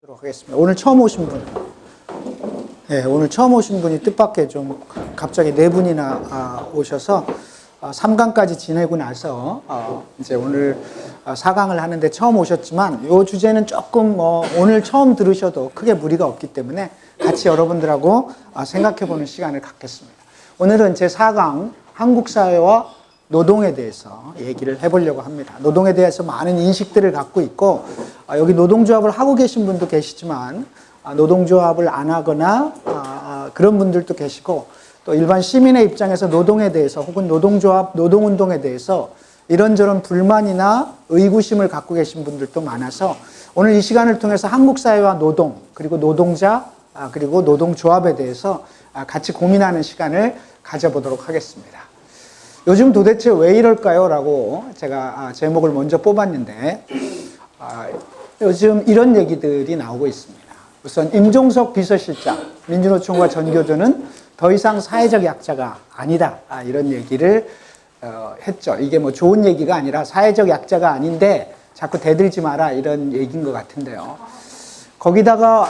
하겠습니다. 오늘 처음 오신 분. 네, 오늘 처음 오신 분이 뜻밖의 좀 갑자기 네 분이나 오셔서 3강까지 지내고 나서 이제 오늘 4강을 하는데 처음 오셨지만 이 주제는 조금 오늘 처음 들으셔도 크게 무리가 없기 때문에 같이 여러분들하고 생각해 보는 시간을 갖겠습니다. 오늘은 제 4강 한국 사회와 노동에 대해서 얘기를 해보려고 합니다. 노동에 대해서 많은 인식들을 갖고 있고 여기 노동조합을 하고 계신 분도 계시지만 노동조합을 안 하거나 그런 분들도 계시고 또 일반 시민의 입장에서 노동에 대해서 혹은 노동조합, 노동운동에 대해서 이런저런 불만이나 의구심을 갖고 계신 분들도 많아서 오늘 이 시간을 통해서 한국 사회와 노동 그리고 노동자 그리고 노동조합에 대해서 같이 고민하는 시간을 가져보도록 하겠습니다. 요즘 도대체 왜 이럴까요? 라고 제가 제목을 먼저 뽑았는데 요즘 이런 얘기들이 나오고 있습니다. 우선 임종석 비서실장, 민주노총과 전교조는 더 이상 사회적 약자가 아니다. 이런 얘기를 했죠. 이게 뭐 좋은 얘기가 아니라 사회적 약자가 아닌데 자꾸 대들지 마라 이런 얘기인 것 같은데요. 거기다가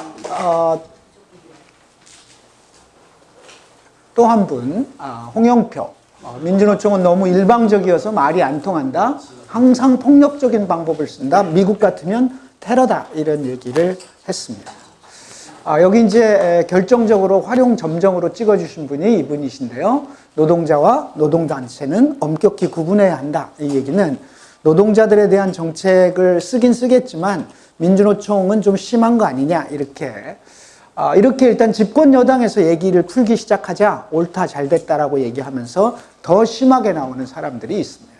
또 한 분, 홍영표. 민주노총은 너무 일방적이어서 말이 안 통한다. 항상 폭력적인 방법을 쓴다. 미국 같으면 테러다. 이런 얘기를 했습니다. 여기 이제 결정적으로 활용 점정으로 찍어주신 분이 이분이신데요. 노동자와 노동단체는 엄격히 구분해야 한다. 이 얘기는 노동자들에 대한 정책을 쓰긴 쓰겠지만 민주노총은 좀 심한 거 아니냐. 이렇게 일단 집권 여당에서 얘기를 풀기 시작하자 옳다 잘 됐다라고 얘기하면서 더 심하게 나오는 사람들이 있습니다.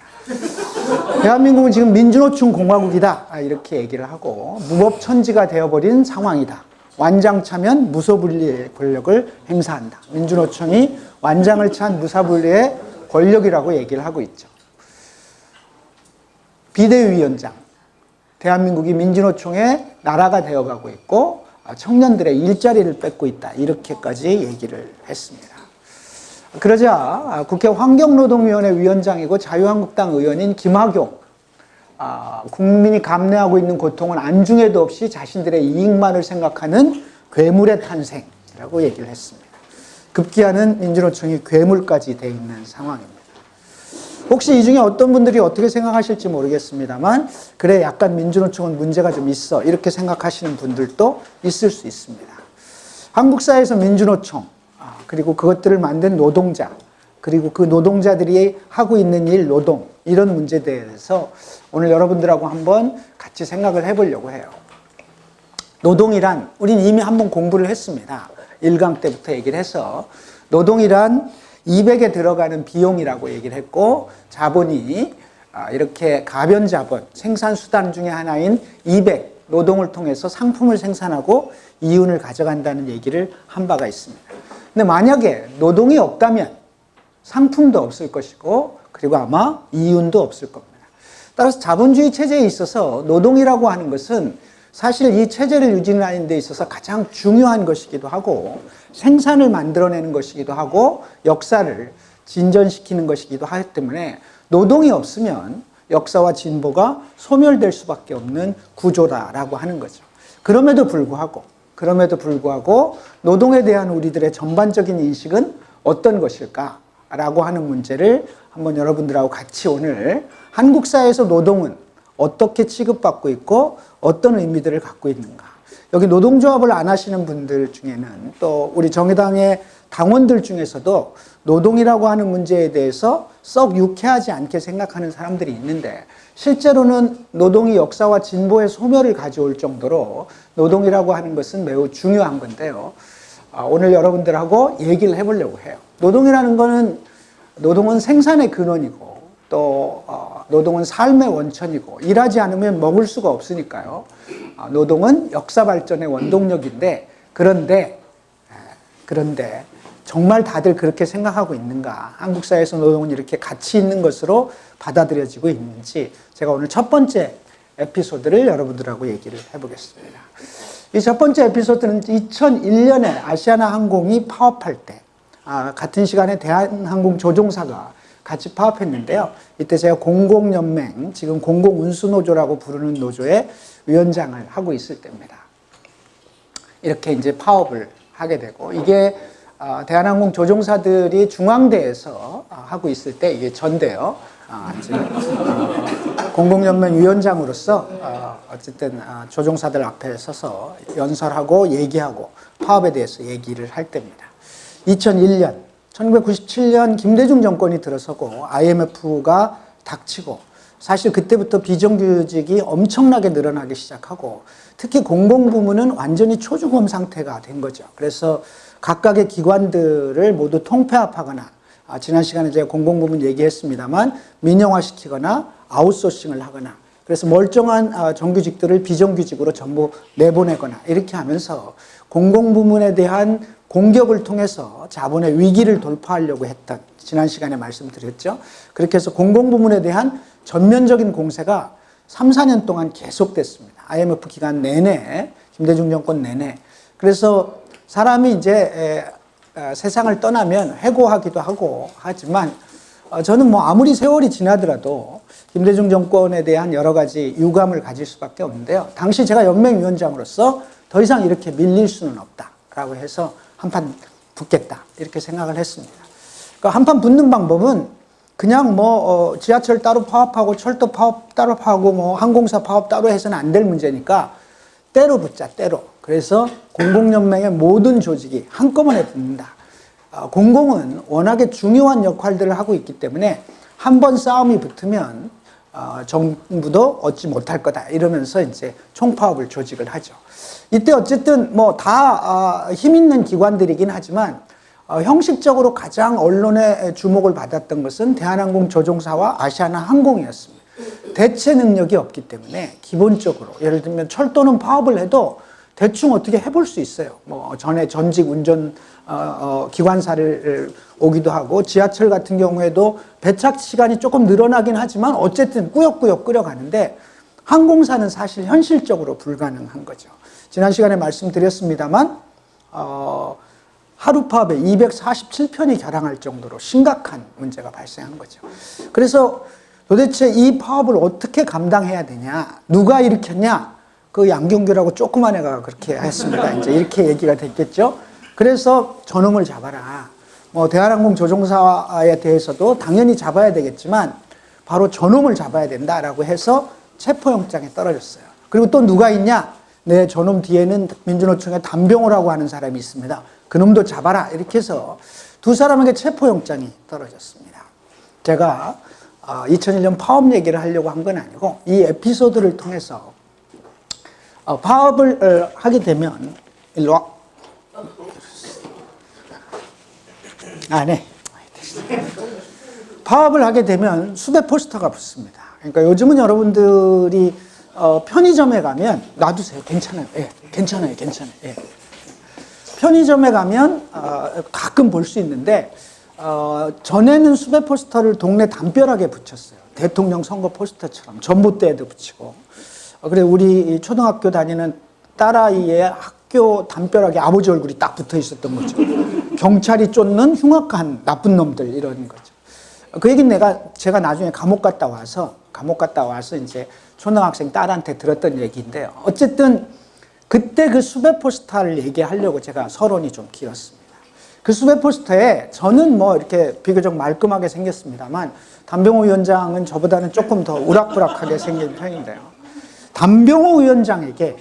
대한민국은 지금 민주노총 공화국이다 이렇게 얘기를 하고 무법천지가 되어버린 상황이다. 완장차면 무소불위의 권력을 행사한다. 민주노총이 완장을 찬 무사불위의 권력이라고 얘기를 하고 있죠. 비대위원장, 대한민국이 민주노총의 나라가 되어가고 있고 청년들의 일자리를 뺏고 있다. 이렇게까지 얘기를 했습니다. 그러자 국회 환경노동위원회 위원장이고 자유한국당 의원인 김학용, 국민이 감내하고 있는 고통은 안중에도 없이 자신들의 이익만을 생각하는 괴물의 탄생이라고 얘기를 했습니다. 급기야는 민주노총이 괴물까지 돼 있는 상황입니다. 혹시 이 중에 어떤 분들이 어떻게 생각하실지 모르겠습니다만 그래 약간 민주노총은 문제가 좀 있어 이렇게 생각하시는 분들도 있을 수 있습니다. 한국 사회에서 민주노총 그리고 그것들을 만든 노동자 그리고 그 노동자들이 하고 있는 일 노동 이런 문제에 대해서 오늘 여러분들하고 한번 같이 생각을 해보려고 해요. 노동이란 우린 이미 한번 공부를 했습니다. 1강 때부터 얘기를 해서 노동이란 200에 들어가는 비용이라고 얘기를 했고 자본이 이렇게 가변자본 생산수단 중에 하나인 200 노동을 통해서 상품을 생산하고 이윤을 가져간다는 얘기를 한 바가 있습니다. 근데 만약에 노동이 없다면 상품도 없을 것이고 그리고 아마 이윤도 없을 겁니다. 따라서 자본주의 체제에 있어서 노동이라고 하는 것은 사실 이 체제를 유지하는 데 있어서 가장 중요한 것이기도 하고 생산을 만들어내는 것이기도 하고 역사를 진전시키는 것이기도 하기 때문에 노동이 없으면 역사와 진보가 소멸될 수밖에 없는 구조다라고 하는 거죠. 그럼에도 불구하고 노동에 대한 우리들의 전반적인 인식은 어떤 것일까라고 하는 문제를 한번 여러분들하고 같이 오늘 한국 사회에서 노동은 어떻게 취급받고 있고 어떤 의미들을 갖고 있는가. 여기 노동조합을 안 하시는 분들 중에는 또 우리 정의당의 당원들 중에서도 노동이라고 하는 문제에 대해서 썩 유쾌하지 않게 생각하는 사람들이 있는데 실제로는 노동이 역사와 진보의 소멸을 가져올 정도로 노동이라고 하는 것은 매우 중요한 건데요. 오늘 여러분들하고 얘기를 해보려고 해요. 노동은 생산의 근원이고 또 노동은 삶의 원천이고 일하지 않으면 먹을 수가 없으니까요. 노동은 역사 발전의 원동력인데 그런데 정말 다들 그렇게 생각하고 있는가? 한국 사회에서 노동은 이렇게 가치 있는 것으로 받아들여지고 있는지 제가 오늘 첫 번째 에피소드를 여러분들하고 얘기를 해보겠습니다. 이 첫 번째 에피소드는 2001년에 아시아나 항공이 파업할 때 같은 시간에 대한항공 조종사가 같이 파업했는데요. 이때 제가 공공연맹, 지금 공공운수노조라고 부르는 노조의 위원장을 하고 있을 때입니다. 이렇게 이제 파업을 하게 되고, 이게 대한항공 조종사들이 중앙대에서 하고 있을 때 이게 전대요. 공공연맹 위원장으로서 어쨌든 조종사들 앞에 서서 연설하고 얘기하고 파업에 대해서 얘기를 할 때입니다. 2001년, 1997년 김대중 정권이 들어서고 IMF가 닥치고, 사실 그때부터 비정규직이 엄청나게 늘어나기 시작하고, 특히 공공부문은 완전히 초중범 상태가 된 거죠. 그래서 각각의 기관들을 모두 통폐합하거나, 지난 시간에 제가 공공부문 얘기했습니다만 민영화시키거나 아웃소싱을 하거나, 그래서 멀쩡한 정규직들을 비정규직으로 전부 내보내거나 이렇게 하면서 공공부문에 대한 공격을 통해서 자본의 위기를 돌파하려고 했던, 지난 시간에 말씀드렸죠. 그렇게 해서 공공부문에 대한 전면적인 공세가 3, 4년 동안 계속됐습니다. IMF 기간 내내, 김대중 정권 내내. 그래서 사람이 이제 세상을 떠나면 회고하기도 하고 하지만, 저는 뭐 아무리 세월이 지나더라도 김대중 정권에 대한 여러 가지 유감을 가질 수밖에 없는데요. 당시 제가 연맹위원장으로서 더 이상 이렇게 밀릴 수는 없다라고 해서 한판 붙겠다 이렇게 생각을 했습니다. 그러니까 한판 붙는 방법은 그냥 뭐 지하철 따로 파업하고 철도 파업 따로 파업하고 뭐 항공사 파업 따로 해서는 안 될 문제니까 때로 붙자, 때로. 그래서 공공연맹의 모든 조직이 한꺼번에 붙는다. 공공은 워낙에 중요한 역할들을 하고 있기 때문에 한 번 싸움이 붙으면 정부도 얻지 못할 거다 이러면서 이제 총파업을 조직을 하죠. 이때 어쨌든 뭐 다 힘 있는 기관들이긴 하지만 형식적으로 가장 언론의 주목을 받았던 것은 대한항공 조종사와 아시아나 항공이었습니다. 대체 능력이 없기 때문에 기본적으로 예를 들면 철도는 파업을 해도 대충 어떻게 해볼 수 있어요. 뭐 전에 전직 운전 기관사를 오기도 하고, 지하철 같은 경우에도 배착 시간이 조금 늘어나긴 하지만 어쨌든 꾸역꾸역 끌어가는데, 항공사는 사실 현실적으로 불가능한 거죠. 지난 시간에 말씀드렸습니다만 하루 파업에 247편이 결항할 정도로 심각한 문제가 발생한 거죠. 그래서 도대체 이 파업을 어떻게 감당해야 되냐, 누가 일으켰냐, 그 양경규라고 조그만 애가 그렇게 했습니다. 이제 이렇게 얘기가 됐겠죠. 그래서 저놈을 잡아라. 뭐 대한항공 조종사에 대해서도 당연히 잡아야 되겠지만 바로 저놈을 잡아야 된다라고 해서 체포영장에 떨어졌어요. 그리고 또 누가 있냐? 네, 저놈 뒤에는 민주노총의 담병호라고 하는 사람이 있습니다. 그놈도 잡아라. 이렇게 해서 두 사람에게 체포영장이 떨어졌습니다. 제가 2001년 파업 얘기를 하려고 한 건 아니고, 이 에피소드를 통해서 파업을 하게 되면, 일로 와. 네. 파업을 하게 되면 수배 포스터가 붙습니다. 그러니까 요즘은 여러분들이 편의점에 가면, 놔두세요. 괜찮아요. 예, 괜찮아요. 괜찮아요. 예. 편의점에 가면 가끔 볼 수 있는데, 전에는 수배 포스터를 동네 담벼락에 붙였어요. 대통령 선거 포스터처럼 전봇대에도 붙이고. 그래 우리 초등학교 다니는 딸아이의 학교 담벼락에 아버지 얼굴이 딱 붙어 있었던 거죠. 경찰이 쫓는 흉악한 나쁜 놈들, 이런 거죠. 그 얘기는 제가 나중에 감옥 갔다 와서 이제 초등학생 딸한테 들었던 얘기인데요. 어쨌든 그때 그 수배 포스터를 얘기하려고 제가 서론이 좀 길었습니다. 그 수배 포스터에 저는 뭐 이렇게 비교적 말끔하게 생겼습니다만, 담병호 위원장은 저보다는 조금 더 우락부락하게 생긴 편인데요. 담병호 위원장에게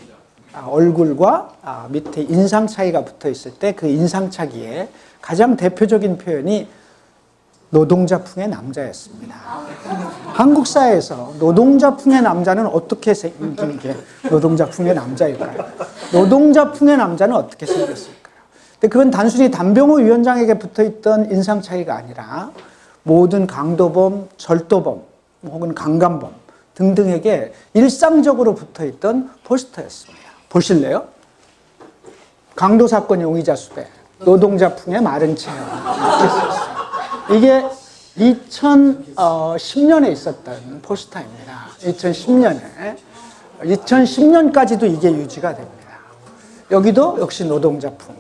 얼굴과 밑에 인상 차이가 붙어 있을 때 그 인상 차기에 가장 대표적인 표현이 노동자풍의 남자였습니다. 한국 사회에서 노동자풍의 남자는 어떻게 생긴 게 노동자풍의 남자일까요? 노동자풍의 남자는 어떻게 생겼을까요? 근데 그건 단순히 담병호 위원장에게 붙어 있던 인상 차이가 아니라 모든 강도범, 절도범, 혹은 강간범 등등에게 일상적으로 붙어있던 포스터였습니다. 보실래요? 강도 사건 용의자 수배, 노동자풍의 마른 체험. 이게 2010년에 있었던 포스터입니다. 2010년까지도 이게 유지가 됩니다. 여기도 역시 노동자풍.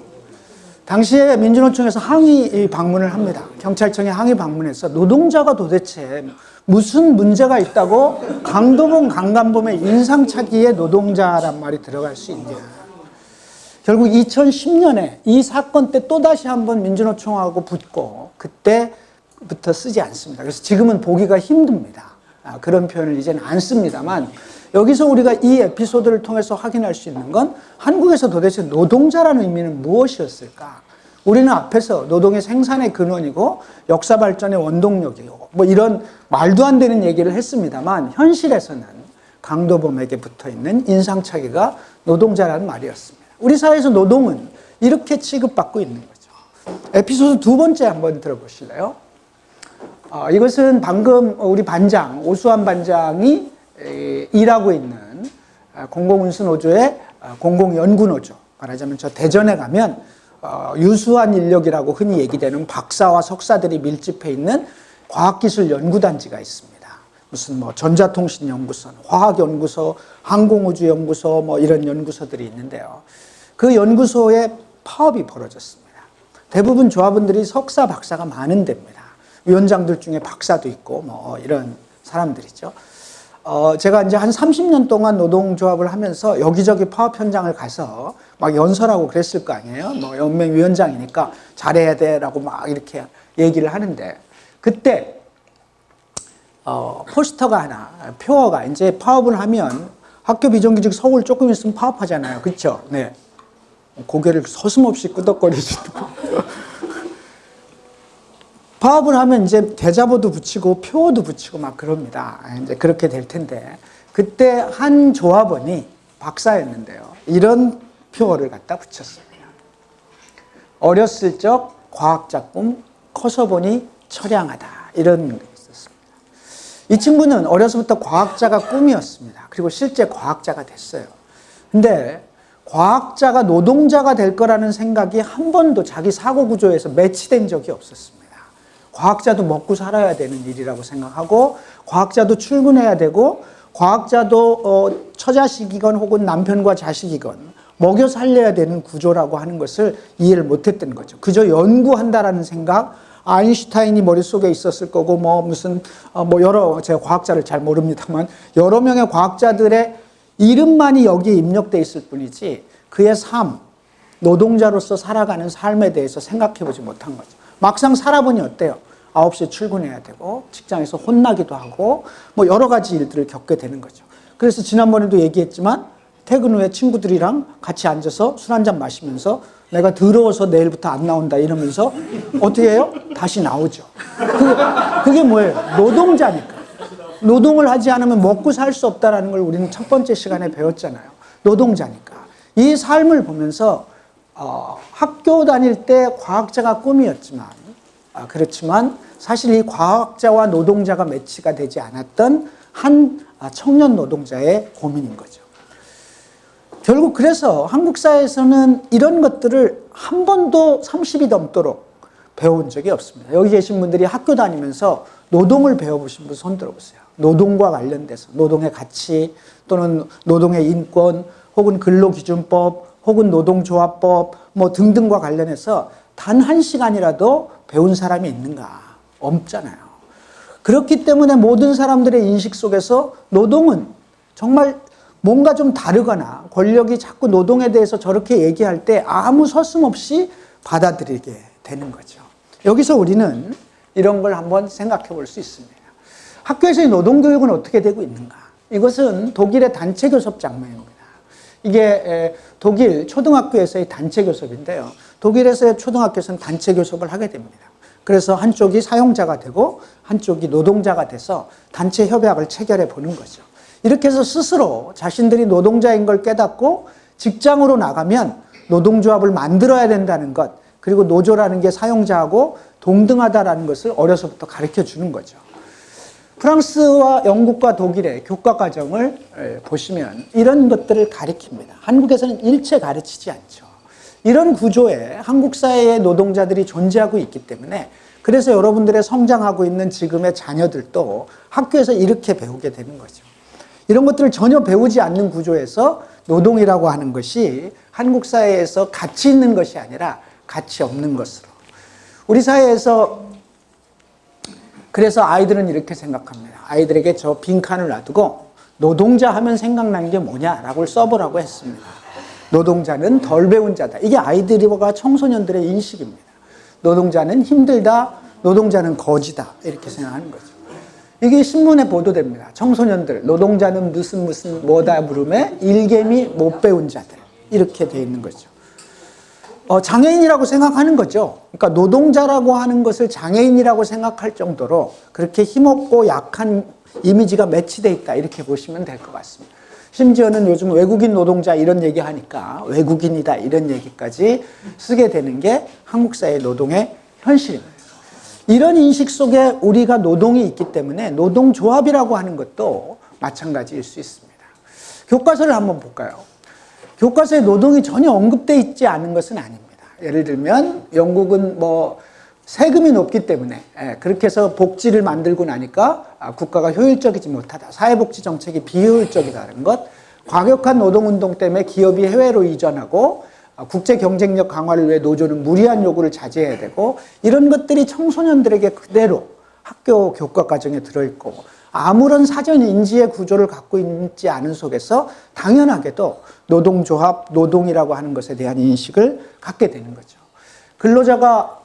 당시에 민주노총에서 항의 방문을 합니다. 경찰청에 항의 방문해서 노동자가 도대체 무슨 문제가 있다고 강도범, 강간범의 인상착의에 노동자란 말이 들어갈 수 있냐. 결국 2010년에 이 사건 때 또다시 한번 민주노총하고 붙고 그때부터 쓰지 않습니다. 그래서 지금은 보기가 힘듭니다. 그런 표현을 이제는 안 씁니다만 여기서 우리가 이 에피소드를 통해서 확인할 수 있는 건 한국에서 도대체 노동자라는 의미는 무엇이었을까? 우리는 앞에서 노동의 생산의 근원이고 역사 발전의 원동력이고 뭐 이런 말도 안 되는 얘기를 했습니다만 현실에서는 강도범에게 붙어있는 인상착의가 노동자라는 말이었습니다. 우리 사회에서 노동은 이렇게 취급받고 있는 거죠. 에피소드 두 번째 한번 들어보실래요? 이것은 방금 우리 반장, 오수환 반장이 일하고 있는 공공운수노조의 공공연구노조, 말하자면 저 대전에 가면 유수한 인력이라고 흔히 얘기되는 박사와 석사들이 밀집해 있는 과학기술연구단지가 있습니다. 무슨 뭐 전자통신연구소, 화학연구소, 항공우주연구소 뭐 이런 연구소들이 있는데요. 그 연구소에 파업이 벌어졌습니다. 대부분 조합원들이 석사, 박사가 많은 데입니다. 위원장들 중에 박사도 있고 뭐 이런 사람들이죠. 제가 이제 한 30년 동안 노동조합을 하면서 여기저기 파업 현장을 가서 막 연설하고 그랬을 거 아니에요. 뭐 연맹 위원장이니까 잘해야 돼라고 막 이렇게 얘기를 하는데 그때 포스터가 하나, 표어가 이제 파업을 하면 학교 비정규직 서울 조금 있으면 파업하잖아요. 그렇죠? 네. 고개를 서슴없이 끄덕거리시고 파업을 하면 이제 대자보도 붙이고 표어도 붙이고 막 그럽니다. 이제 그렇게 될 텐데 그때 한 조합원이 박사였는데요. 이런 표어를 갖다 붙였습니다. 어렸을 적 과학자 꿈, 커서 보니 처량하다. 이런 게 있었습니다. 이 친구는 어려서부터 과학자가 꿈이었습니다. 그리고 실제 과학자가 됐어요. 근데 과학자가 노동자가 될 거라는 생각이 한 번도 자기 사고 구조에서 매치된 적이 없었습니다. 과학자도 먹고 살아야 되는 일이라고 생각하고 과학자도 출근해야 되고 과학자도 처자식이건 혹은 남편과 자식이건 먹여 살려야 되는 구조라고 하는 것을 이해를 못했던 거죠. 그저 연구한다라는 생각, 아인슈타인이 머릿속에 있었을 거고 뭐 무슨 뭐 여러 제가 과학자를 잘 모릅니다만 여러 명의 과학자들의 이름만이 여기에 입력돼 있을 뿐이지 그의 삶, 노동자로서 살아가는 삶에 대해서 생각해 보지 못한 거죠. 막상 살아보니 어때요? 9시에 출근해야 되고 직장에서 혼나기도 하고 뭐 여러 가지 일들을 겪게 되는 거죠. 그래서 지난번에도 얘기했지만 퇴근 후에 친구들이랑 같이 앉아서 술 한잔 마시면서 내가 더러워서 내일부터 안 나온다 이러면서 어떻게 해요? 다시 나오죠. 그게 뭐예요? 노동자니까. 노동을 하지 않으면 먹고 살 수 없다는 걸 우리는 첫 번째 시간에 배웠잖아요. 노동자니까. 이 삶을 보면서 학교 다닐 때 과학자가 꿈이었지만 그렇지만 사실 이 과학자와 노동자가 매치가 되지 않았던 한 청년 노동자의 고민인 거죠. 결국 그래서 한국 사회에서는 이런 것들을 한 번도 30이 넘도록 배운 적이 없습니다. 여기 계신 분들이 학교 다니면서 노동을 배워보신 분 손 들어보세요. 노동과 관련돼서 노동의 가치 또는 노동의 인권 혹은 근로기준법 혹은 노동조합법 뭐 등등과 관련해서 단 한 시간이라도 배운 사람이 있는가? 없잖아요. 그렇기 때문에 모든 사람들의 인식 속에서 노동은 정말 뭔가 좀 다르거나 권력이 자꾸 노동에 대해서 저렇게 얘기할 때 아무 서슴없이 받아들이게 되는 거죠. 여기서 우리는 이런 걸 한번 생각해 볼 수 있습니다. 학교에서의 노동교육은 어떻게 되고 있는가? 이것은 독일의 단체교섭 장면입니다. 이게 독일 초등학교에서의 단체교섭인데요. 독일에서의 초등학교에서는 단체교섭을 하게 됩니다. 그래서 한쪽이 사용자가 되고 한쪽이 노동자가 돼서 단체 협약을 체결해 보는 거죠. 이렇게 해서 스스로 자신들이 노동자인 걸 깨닫고 직장으로 나가면 노동조합을 만들어야 된다는 것, 그리고 노조라는 게 사용자하고 동등하다라는 것을 어려서부터 가르쳐 주는 거죠. 프랑스와 영국과 독일의 교과 과정을 보시면 이런 것들을 가르칩니다. 한국에서는 일체 가르치지 않죠. 이런 구조에 한국 사회의 노동자들이 존재하고 있기 때문에 그래서 여러분들의 성장하고 있는 지금의 자녀들도 학교에서 이렇게 배우게 되는 거죠. 이런 것들을 전혀 배우지 않는 구조에서 노동이라고 하는 것이 한국 사회에서 가치 있는 것이 아니라 가치 없는 것으로. 우리 사회에서 그래서 아이들은 이렇게 생각합니다. 아이들에게 저 빈칸을 놔두고 노동자 하면 생각나는 게 뭐냐라고 써보라고 했습니다. 노동자는 덜 배운 자다. 이게 아이들과 청소년들의 인식입니다. 노동자는 힘들다, 노동자는 거지다, 이렇게 생각하는 거죠. 이게 신문에 보도됩니다. 청소년들, 노동자는 무슨 뭐다 물음에 일개미 못 배운 자들, 이렇게 돼 있는 거죠. 장애인이라고 생각하는 거죠. 그러니까 노동자라고 하는 것을 장애인이라고 생각할 정도로 그렇게 힘없고 약한 이미지가 매치되어 있다, 이렇게 보시면 될 것 같습니다. 심지어는 요즘 외국인 노동자 이런 얘기 하니까 외국인이다 이런 얘기까지 쓰게 되는 게 한국 사회 노동의 현실입니다. 이런 인식 속에 우리가 노동이 있기 때문에 노동조합이라고 하는 것도 마찬가지일 수 있습니다. 교과서를 한번 볼까요? 교과서에 노동이 전혀 언급되어 있지 않은 것은 아닙니다. 예를 들면 영국은 세금이 높기 때문에 그렇게 해서 복지를 만들고 나니까 국가가 효율적이지 못하다. 사회복지 정책이 비효율적이라는 것. 과격한 노동운동 때문에 기업이 해외로 이전하고 국제 경쟁력 강화를 위해 노조는 무리한 요구를 자제해야 되고, 이런 것들이 청소년들에게 그대로 학교 교과 과정에 들어있고 아무런 사전 인지의 구조를 갖고 있지 않은 속에서 당연하게도 노동조합, 노동이라고 하는 것에 대한 인식을 갖게 되는 거죠. 근로자가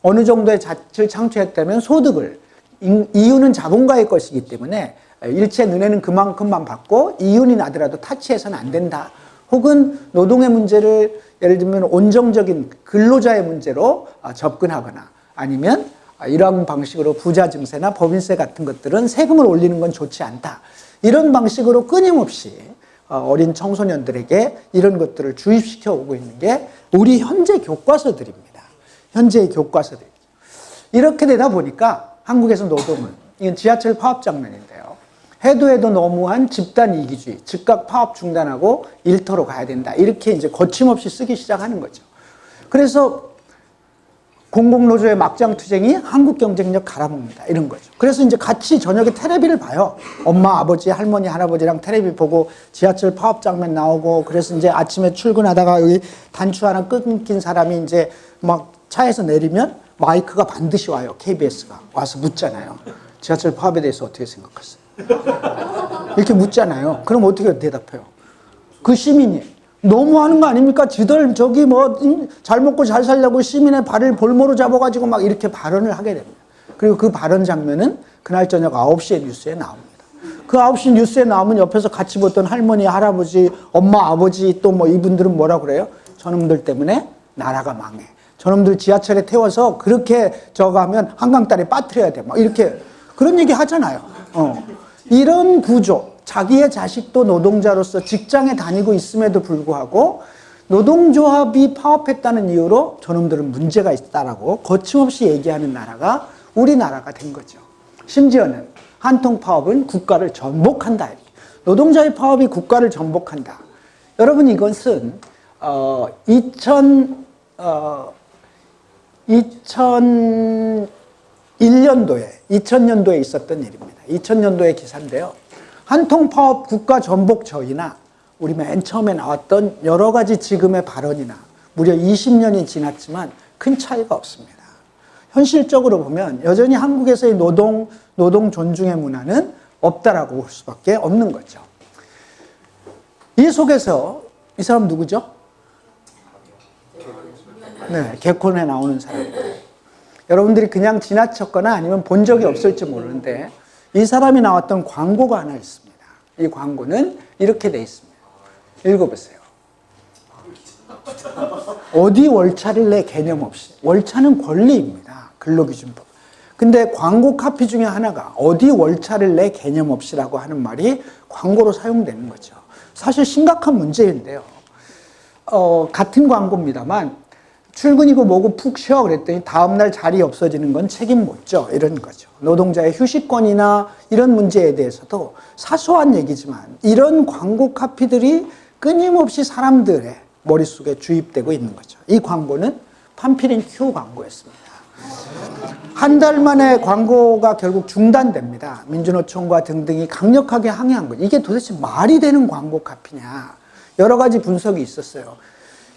어느 정도의 자치를 창출했다면 소득을, 이윤은 자본가의 것이기 때문에 일체 은혜는 그만큼만 받고 이윤이 나더라도 타치해서는 안 된다. 혹은 노동의 문제를 예를 들면 온정적인 근로자의 문제로 접근하거나, 아니면 이러한 방식으로 부자 증세나 법인세 같은 것들은 세금을 올리는 건 좋지 않다. 이런 방식으로 끊임없이 어린 청소년들에게 이런 것들을 주입시켜 오고 있는 게 우리 현재 교과서들입니다. 현재의 교과서들. 이렇게 되다 보니까 한국에서 노동은, 이건 지하철 파업 장면인데요. 해도 너무한 집단 이기주의, 즉각 파업 중단하고 일터로 가야 된다. 이렇게 이제 거침없이 쓰기 시작하는 거죠. 그래서 공공노조의 막장 투쟁이 한국 경쟁력 갈아먹는다. 이런 거죠. 그래서 이제 같이 저녁에 테레비를 봐요. 엄마, 아버지, 할머니, 할아버지랑 테레비 보고 지하철 파업 장면 나오고, 그래서 이제 아침에 출근하다가 여기 단추 하나 끊긴 사람이 이제 막 차에서 내리면 마이크가 반드시 와요. KBS가 와서 묻잖아요. 지하철 파업에 대해서 어떻게 생각하세요? 이렇게 묻잖아요. 그럼 어떻게 대답해요? 그 시민이 너무하는 거 아닙니까? 지들 저기 잘 먹고 잘 살려고 시민의 발을 볼모로 잡아가지고 막 이렇게 발언을 하게 됩니다. 그리고 그 발언 장면은 그날 저녁 9시에 뉴스에 나옵니다. 그 9시 뉴스에 나오면 옆에서 같이 보던 할머니, 할아버지, 엄마, 아버지 또 이분들은 뭐라 그래요? 저놈들 때문에 나라가 망해. 저놈들 지하철에 태워서 그렇게 저거 하면 한강다리에 빠뜨려야 돼. 막 이렇게 그런 얘기 하잖아요. 이런 구조, 자기의 자식도 노동자로서 직장에 다니고 있음에도 불구하고 노동조합이 파업했다는 이유로 저놈들은 문제가 있다라고 거침없이 얘기하는 나라가 우리나라가 된 거죠. 심지어는 한통파업은 국가를 전복한다. 노동자의 파업이 국가를 전복한다. 여러분, 이것은 2000년도에 있었던 일입니다. 2000년도의 기사인데요. 한통파업 국가 전복 저희나 우리 맨 처음에 나왔던 여러 가지 지금의 발언이나 무려 20년이 지났지만 큰 차이가 없습니다. 현실적으로 보면 여전히 한국에서의 노동 존중의 문화는 없다라고 볼 수밖에 없는 거죠. 이 속에서 이 사람 누구죠? 네, 개콘에 나오는 사람입니다. 여러분들이 그냥 지나쳤거나 아니면 본 적이 없을지 모르는데 이 사람이 나왔던 광고가 하나 있습니다. 이 광고는 이렇게 돼 있습니다. 읽어보세요. 어디 월차를 내 개념 없이. 월차는 권리입니다. 근로기준법. 근데 광고 카피 중에 하나가 어디 월차를 내 개념 없이라고 하는 말이 광고로 사용되는 거죠. 사실 심각한 문제인데요. 같은 광고입니다만 출근이고 뭐고 푹 쉬어 그랬더니 다음날 자리 없어지는 건 책임 못 져. 이런 거죠. 노동자의 휴식권이나 이런 문제에 대해서도 사소한 얘기지만 이런 광고 카피들이 끊임없이 사람들의 머릿속에 주입되고 있는 거죠. 이 광고는 팜피린 큐 광고였습니다. 한 달 만에 광고가 결국 중단됩니다. 민주노총과 등등이 강력하게 항의한 거죠. 이게 도대체 말이 되는 광고 카피냐. 여러 가지 분석이 있었어요.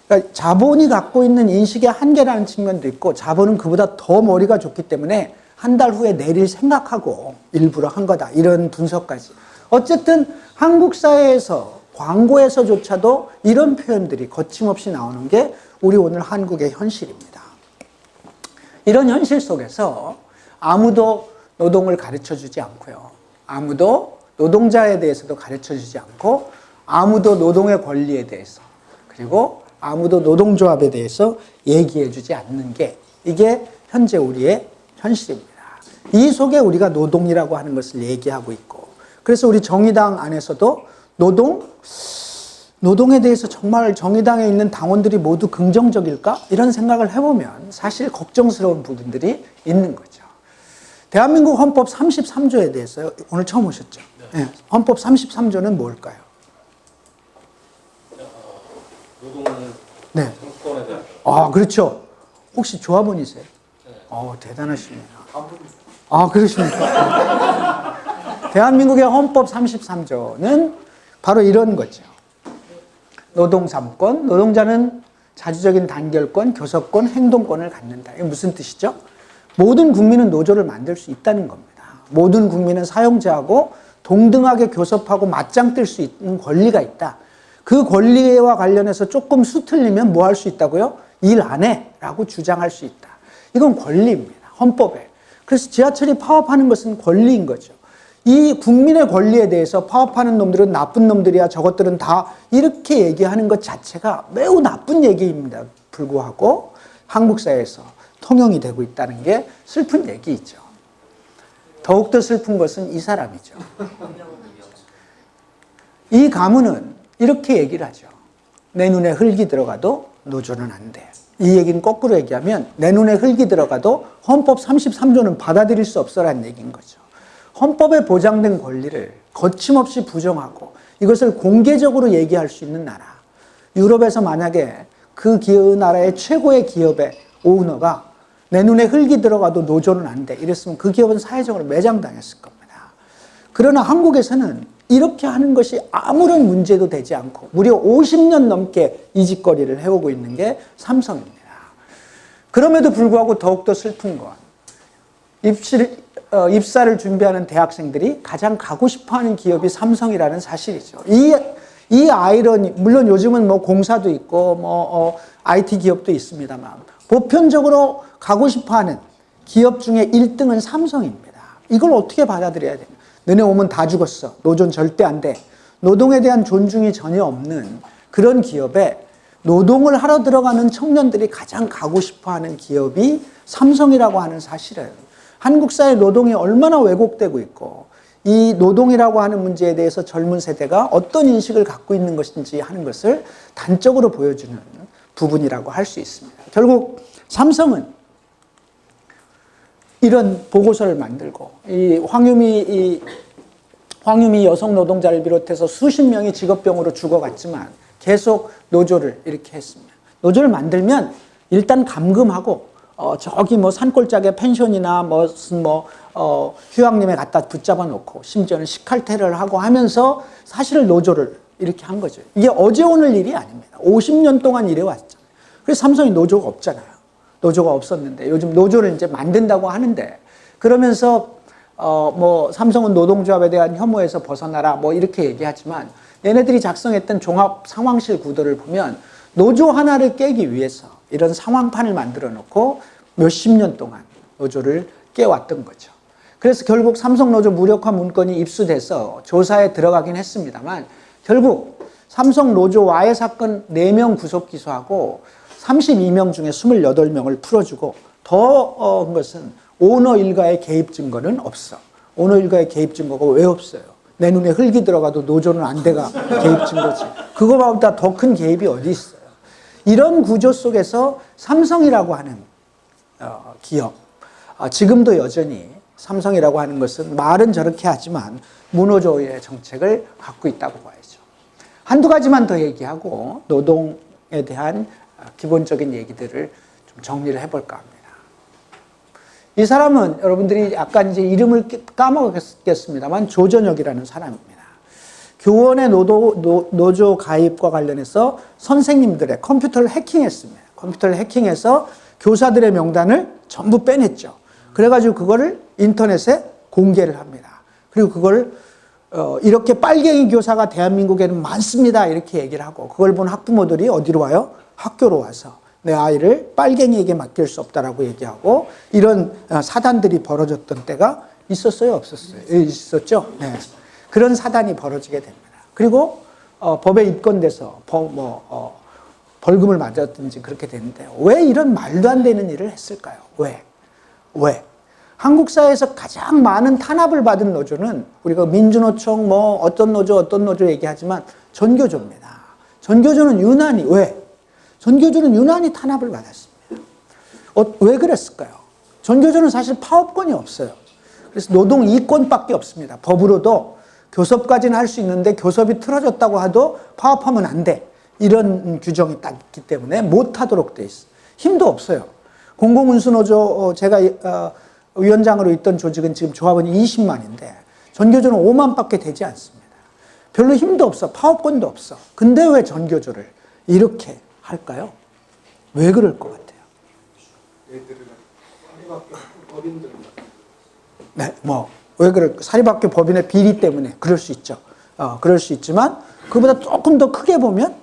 그러니까 자본이 갖고 있는 인식의 한계라는 측면도 있고 자본은 그보다 더 머리가 좋기 때문에 한 달 후에 내릴 생각하고 일부러 한 거다. 이런 분석까지. 어쨌든 한국 사회에서 광고에서조차도 이런 표현들이 거침없이 나오는 게 우리 오늘 한국의 현실입니다. 이런 현실 속에서 아무도 노동을 가르쳐 주지 않고요. 아무도 노동자에 대해서도 가르쳐 주지 않고 아무도 노동의 권리에 대해서 그리고 아무도 노동조합에 대해서 얘기해 주지 않는 게 이게 현재 우리의 현실입니다. 이 속에 우리가 노동이라고 하는 것을 얘기하고 있고 그래서 우리 정의당 안에서도 노동에 대해서 정말 정의당에 있는 당원들이 모두 긍정적일까? 이런 생각을 해보면 사실 걱정스러운 부분들이 있는 거죠. 대한민국 헌법 33조에 대해서 오늘 처음 오셨죠? 네. 헌법 33조는 뭘까요? 노동은 네. 정권에 대한. 그렇죠. 혹시 조합원이세요? 네. 대단하십니다. 그러십니까? 대한민국의 헌법 33조는 바로 이런 거죠. 노동 3권, 노동자는 자주적인 단결권, 교섭권, 행동권을 갖는다. 이게 무슨 뜻이죠? 모든 국민은 노조를 만들 수 있다는 겁니다. 모든 국민은 사용자하고 동등하게 교섭하고 맞짱 뜰 수 있는 권리가 있다. 그 권리와 관련해서 조금 수틀리면 뭐 할 수 있다고요? 일 안 해 라고 주장할 수 있다. 이건 권리입니다. 헌법에. 그래서 지하철이 파업하는 것은 권리인 거죠. 이 국민의 권리에 대해서 파업하는 놈들은 나쁜 놈들이야, 저것들은 다 이렇게 얘기하는 것 자체가 매우 나쁜 얘기입니다. 불구하고 한국 사회에서 통용이 되고 있다는 게 슬픈 얘기이죠. 더욱더 슬픈 것은 이 사람이죠. 이 가문은 이렇게 얘기를 하죠. 내 눈에 흙이 들어가도 노조는 안 돼. 이 얘기는 거꾸로 얘기하면 내 눈에 흙이 들어가도 헌법 33조는 받아들일 수 없어라는 얘기인 거죠. 헌법에 보장된 권리를 거침없이 부정하고 이것을 공개적으로 얘기할 수 있는 나라. 유럽에서 만약에 그 나라의 최고의 기업의 오너가 내 눈에 흙이 들어가도 노조는 안 돼. 이랬으면 그 기업은 사회적으로 매장당했을 겁니다. 그러나 한국에서는 이렇게 하는 것이 아무런 문제도 되지 않고 무려 50년 넘게 이 짓거리를 해오고 있는 게 삼성입니다. 그럼에도 불구하고 더욱더 슬픈 건 입사를 준비하는 대학생들이 가장 가고 싶어하는 기업이 삼성이라는 사실이죠. 이 아이러니, 물론 요즘은 뭐 공사도 있고 IT 기업도 있습니다만 보편적으로 가고 싶어하는 기업 중에 1등은 삼성입니다. 이걸 어떻게 받아들여야 되냐? 너네 오면 다 죽었어. 노조는 절대 안 돼. 노동에 대한 존중이 전혀 없는 그런 기업에 노동을 하러 들어가는 청년들이 가장 가고 싶어하는 기업이 삼성이라고 하는 사실을 한국 사회 노동이 얼마나 왜곡되고 있고 이 노동이라고 하는 문제에 대해서 젊은 세대가 어떤 인식을 갖고 있는 것인지 하는 것을 단적으로 보여주는 부분이라고 할 수 있습니다. 결국 삼성은 이런 보고서를 만들고 이 황유미 여성 노동자를 비롯해서 수십 명이 직업병으로 죽어갔지만 계속 노조를 이렇게 했습니다. 노조를 만들면 일단 감금하고 저기 뭐 산골짜기에 펜션이나 휴양림에 갖다 붙잡아 놓고 심지어는 식칼퇴를 하고 하면서 사실 노조를 이렇게 한 거죠. 이게 어제 오늘 일이 아닙니다. 50년 동안 이래 왔잖아요. 그래서 삼성이 노조가 없잖아요. 노조가 없었는데 요즘 노조를 이제 만든다고 하는데 그러면서 삼성은 노동조합에 대한 혐오에서 벗어나라 이렇게 얘기하지만 얘네들이 작성했던 종합 상황실 구도를 보면 노조 하나를 깨기 위해서 이런 상황판을 만들어 놓고 몇십 년 동안 노조를 깨왔던 거죠. 그래서 결국 삼성노조 무력화 문건이 입수돼서 조사에 들어가긴 했습니다만 결국 삼성노조 와해 사건 4명 구속 기소하고 32명 중에 28명을 풀어주고 더 한 것은 오너 일가의 개입 증거는 없어. 오너 일가의 개입 증거가 왜 없어요? 내 눈에 흙이 들어가도 노조는 안 돼가 개입 증거지. 그거보다 더 큰 개입이 어디 있어요? 이런 구조 속에서 삼성이라고 하는 기업, 지금도 여전히 삼성이라고 하는 것은 말은 저렇게 하지만 무노조의 정책을 갖고 있다고 봐야죠. 한두 가지만 더 얘기하고 노동에 대한 기본적인 얘기들을 좀 정리를 해볼까 합니다. 이 사람은 여러분들이 약간 이제 이름을 까먹었겠습니다만 조전혁이라는 사람입니다. 교원의 노조 가입과 관련해서 선생님들의 컴퓨터를 해킹했습니다. 컴퓨터를 해킹해서 교사들의 명단을 전부 빼냈죠. 그래가지고 그거를 인터넷에 공개를 합니다. 그리고 그걸 이렇게 빨갱이 교사가 대한민국에는 많습니다. 이렇게 얘기를 하고 그걸 본 학부모들이 어디로 와요? 학교로 와서 내 아이를 빨갱이에게 맡길 수 없다라고 얘기하고 이런 사단들이 벌어졌던 때가 있었어요? 없었어요? 있었죠? 네. 그런 사단이 벌어지게 됩니다. 그리고 법에 입건돼서 벌금을 맞았든지 그렇게 되는데 왜 이런 말도 안 되는 일을 했을까요? 왜? 한국 사회에서 가장 많은 탄압을 받은 노조는 우리가 민주노총 어떤 노조 얘기하지만 전교조입니다. 전교조는 유난히 전교조는 유난히 탄압을 받았습니다. 왜 그랬을까요? 전교조는 사실 파업권이 없어요. 그래서 노동 이권밖에 없습니다. 법으로도 교섭까지는 할 수 있는데 교섭이 틀어졌다고 해도 파업하면 안 돼. 이런 규정이 딱 있기 때문에 못하도록 돼 있어요. 힘도 없어요. 공공운수노조 제가 위원장으로 있던 조직은 지금 조합원이 20만인데 전교조는 5만밖에 되지 않습니다. 별로 힘도 없어. 파업권도 없어. 근데 왜 전교조를 이렇게 할까요? 왜 그럴 것 같아요? 네, 왜 그럴까? 사립학교 법인의 비리 때문에 그럴 수 있죠. 그럴 수 있지만 그보다 조금 더 크게 보면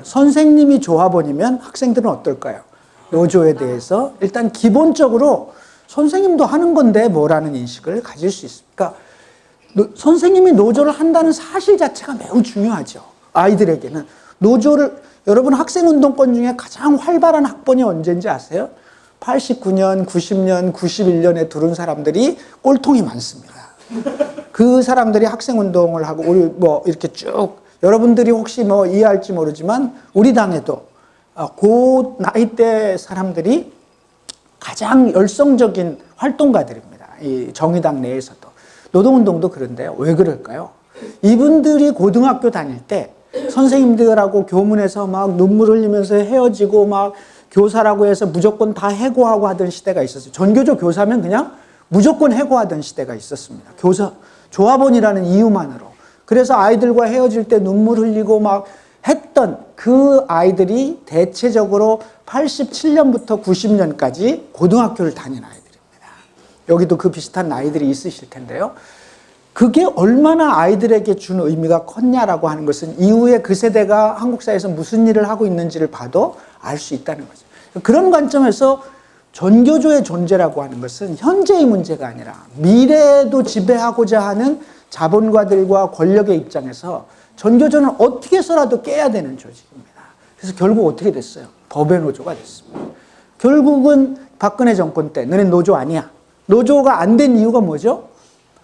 선생님이 조합원이면 학생들은 어떨까요? 노조에 대해서 일단 기본적으로 선생님도 하는 건데 뭐라는 인식을 가질 수 있습니까? 선생님이 노조를 한다는 사실 자체가 매우 중요하죠. 아이들에게는. 여러분 학생운동권 중에 가장 활발한 학번이 언제인지 아세요? 89년, 90년, 91년에 들어온 사람들이 꼴통이 많습니다. 그 사람들이 학생운동을 하고 우리 이렇게 쭉 여러분들이 혹시 이해할지 모르지만 우리 당에도 그 나이대 사람들이 가장 열성적인 활동가들입니다. 이 정의당 내에서도. 노동운동도 그런데 왜 그럴까요? 이분들이 고등학교 다닐 때 선생님들하고 교문에서 막 눈물 흘리면서 헤어지고 막 교사라고 해서 무조건 다 해고하고 하던 시대가 있었어요. 전교조 교사면 그냥 무조건 해고하던 시대가 있었습니다. 조합원이라는 이유만으로. 그래서 아이들과 헤어질 때 눈물 흘리고 막 했던 그 아이들이 대체적으로 87년부터 90년까지 고등학교를 다닌 아이들입니다. 여기도 그 비슷한 나이들이 있으실 텐데요. 그게 얼마나 아이들에게 준 의미가 컸냐라고 하는 것은 이후에 그 세대가 한국 사회에서 무슨 일을 하고 있는지를 봐도 알 수 있다는 거죠. 그런 관점에서 전교조의 존재라고 하는 것은 현재의 문제가 아니라 미래에도 지배하고자 하는 자본가들과 권력의 입장에서 전교조는 어떻게 해서라도 깨야 되는 조직입니다. 그래서 결국 어떻게 됐어요? 법의 노조가 됐습니다. 결국은 박근혜 정권 때 너네 노조 아니야. 노조가 안 된 이유가 뭐죠?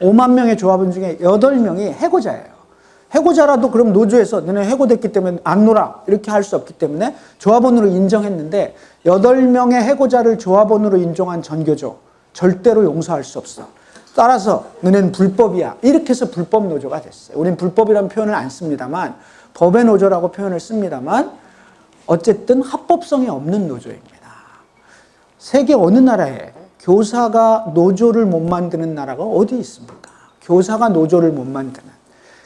5만 명의 조합원 중에 8명이 해고자예요. 해고자라도 그럼 노조에서 너네 해고됐기 때문에 안 놀아 이렇게 할 수 없기 때문에 조합원으로 인정했는데 8명의 해고자를 조합원으로 인정한 전교조 절대로 용서할 수 없어. 따라서 너네는 불법이야. 이렇게 해서 불법 노조가 됐어요. 우린 불법이라는 표현을 안 씁니다만 법의 노조라고 표현을 씁니다만 어쨌든 합법성이 없는 노조입니다. 세계 어느 나라에 교사가 노조를 못 만드는 나라가 어디 있습니까? 교사가 노조를 못 만드는.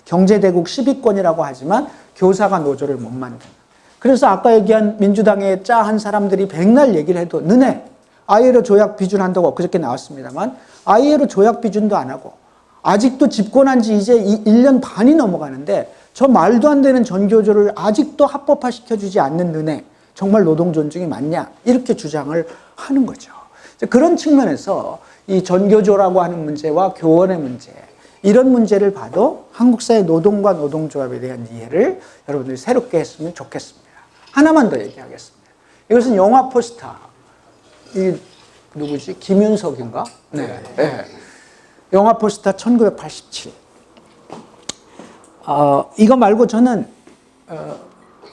경제대국 10위권이라고 하지만 교사가 노조를 못 만드는. 그래서 아까 얘기한 민주당의 짜한 사람들이 백날 얘기를 해도 너네 ILO 조약 비준한다고 엊그저께 나왔습니다만 ILO 조약 비준도 안 하고 아직도 집권한 지 이제 1년 반이 넘어가는데 저 말도 안 되는 전교조를 아직도 합법화시켜주지 않는 너네 정말 노동 존중이 맞냐 이렇게 주장을 하는 거죠. 그런 측면에서 이 전교조라고 하는 문제와 교원의 문제 이런 문제를 봐도 한국 사회 노동과 노동조합에 대한 이해를 여러분들이 새롭게 했으면 좋겠습니다. 하나만 더 얘기하겠습니다. 이것은 영화 포스터. 이 누구지? 김윤석인가? 네. 영화 포스터 1987. 이거 말고 저는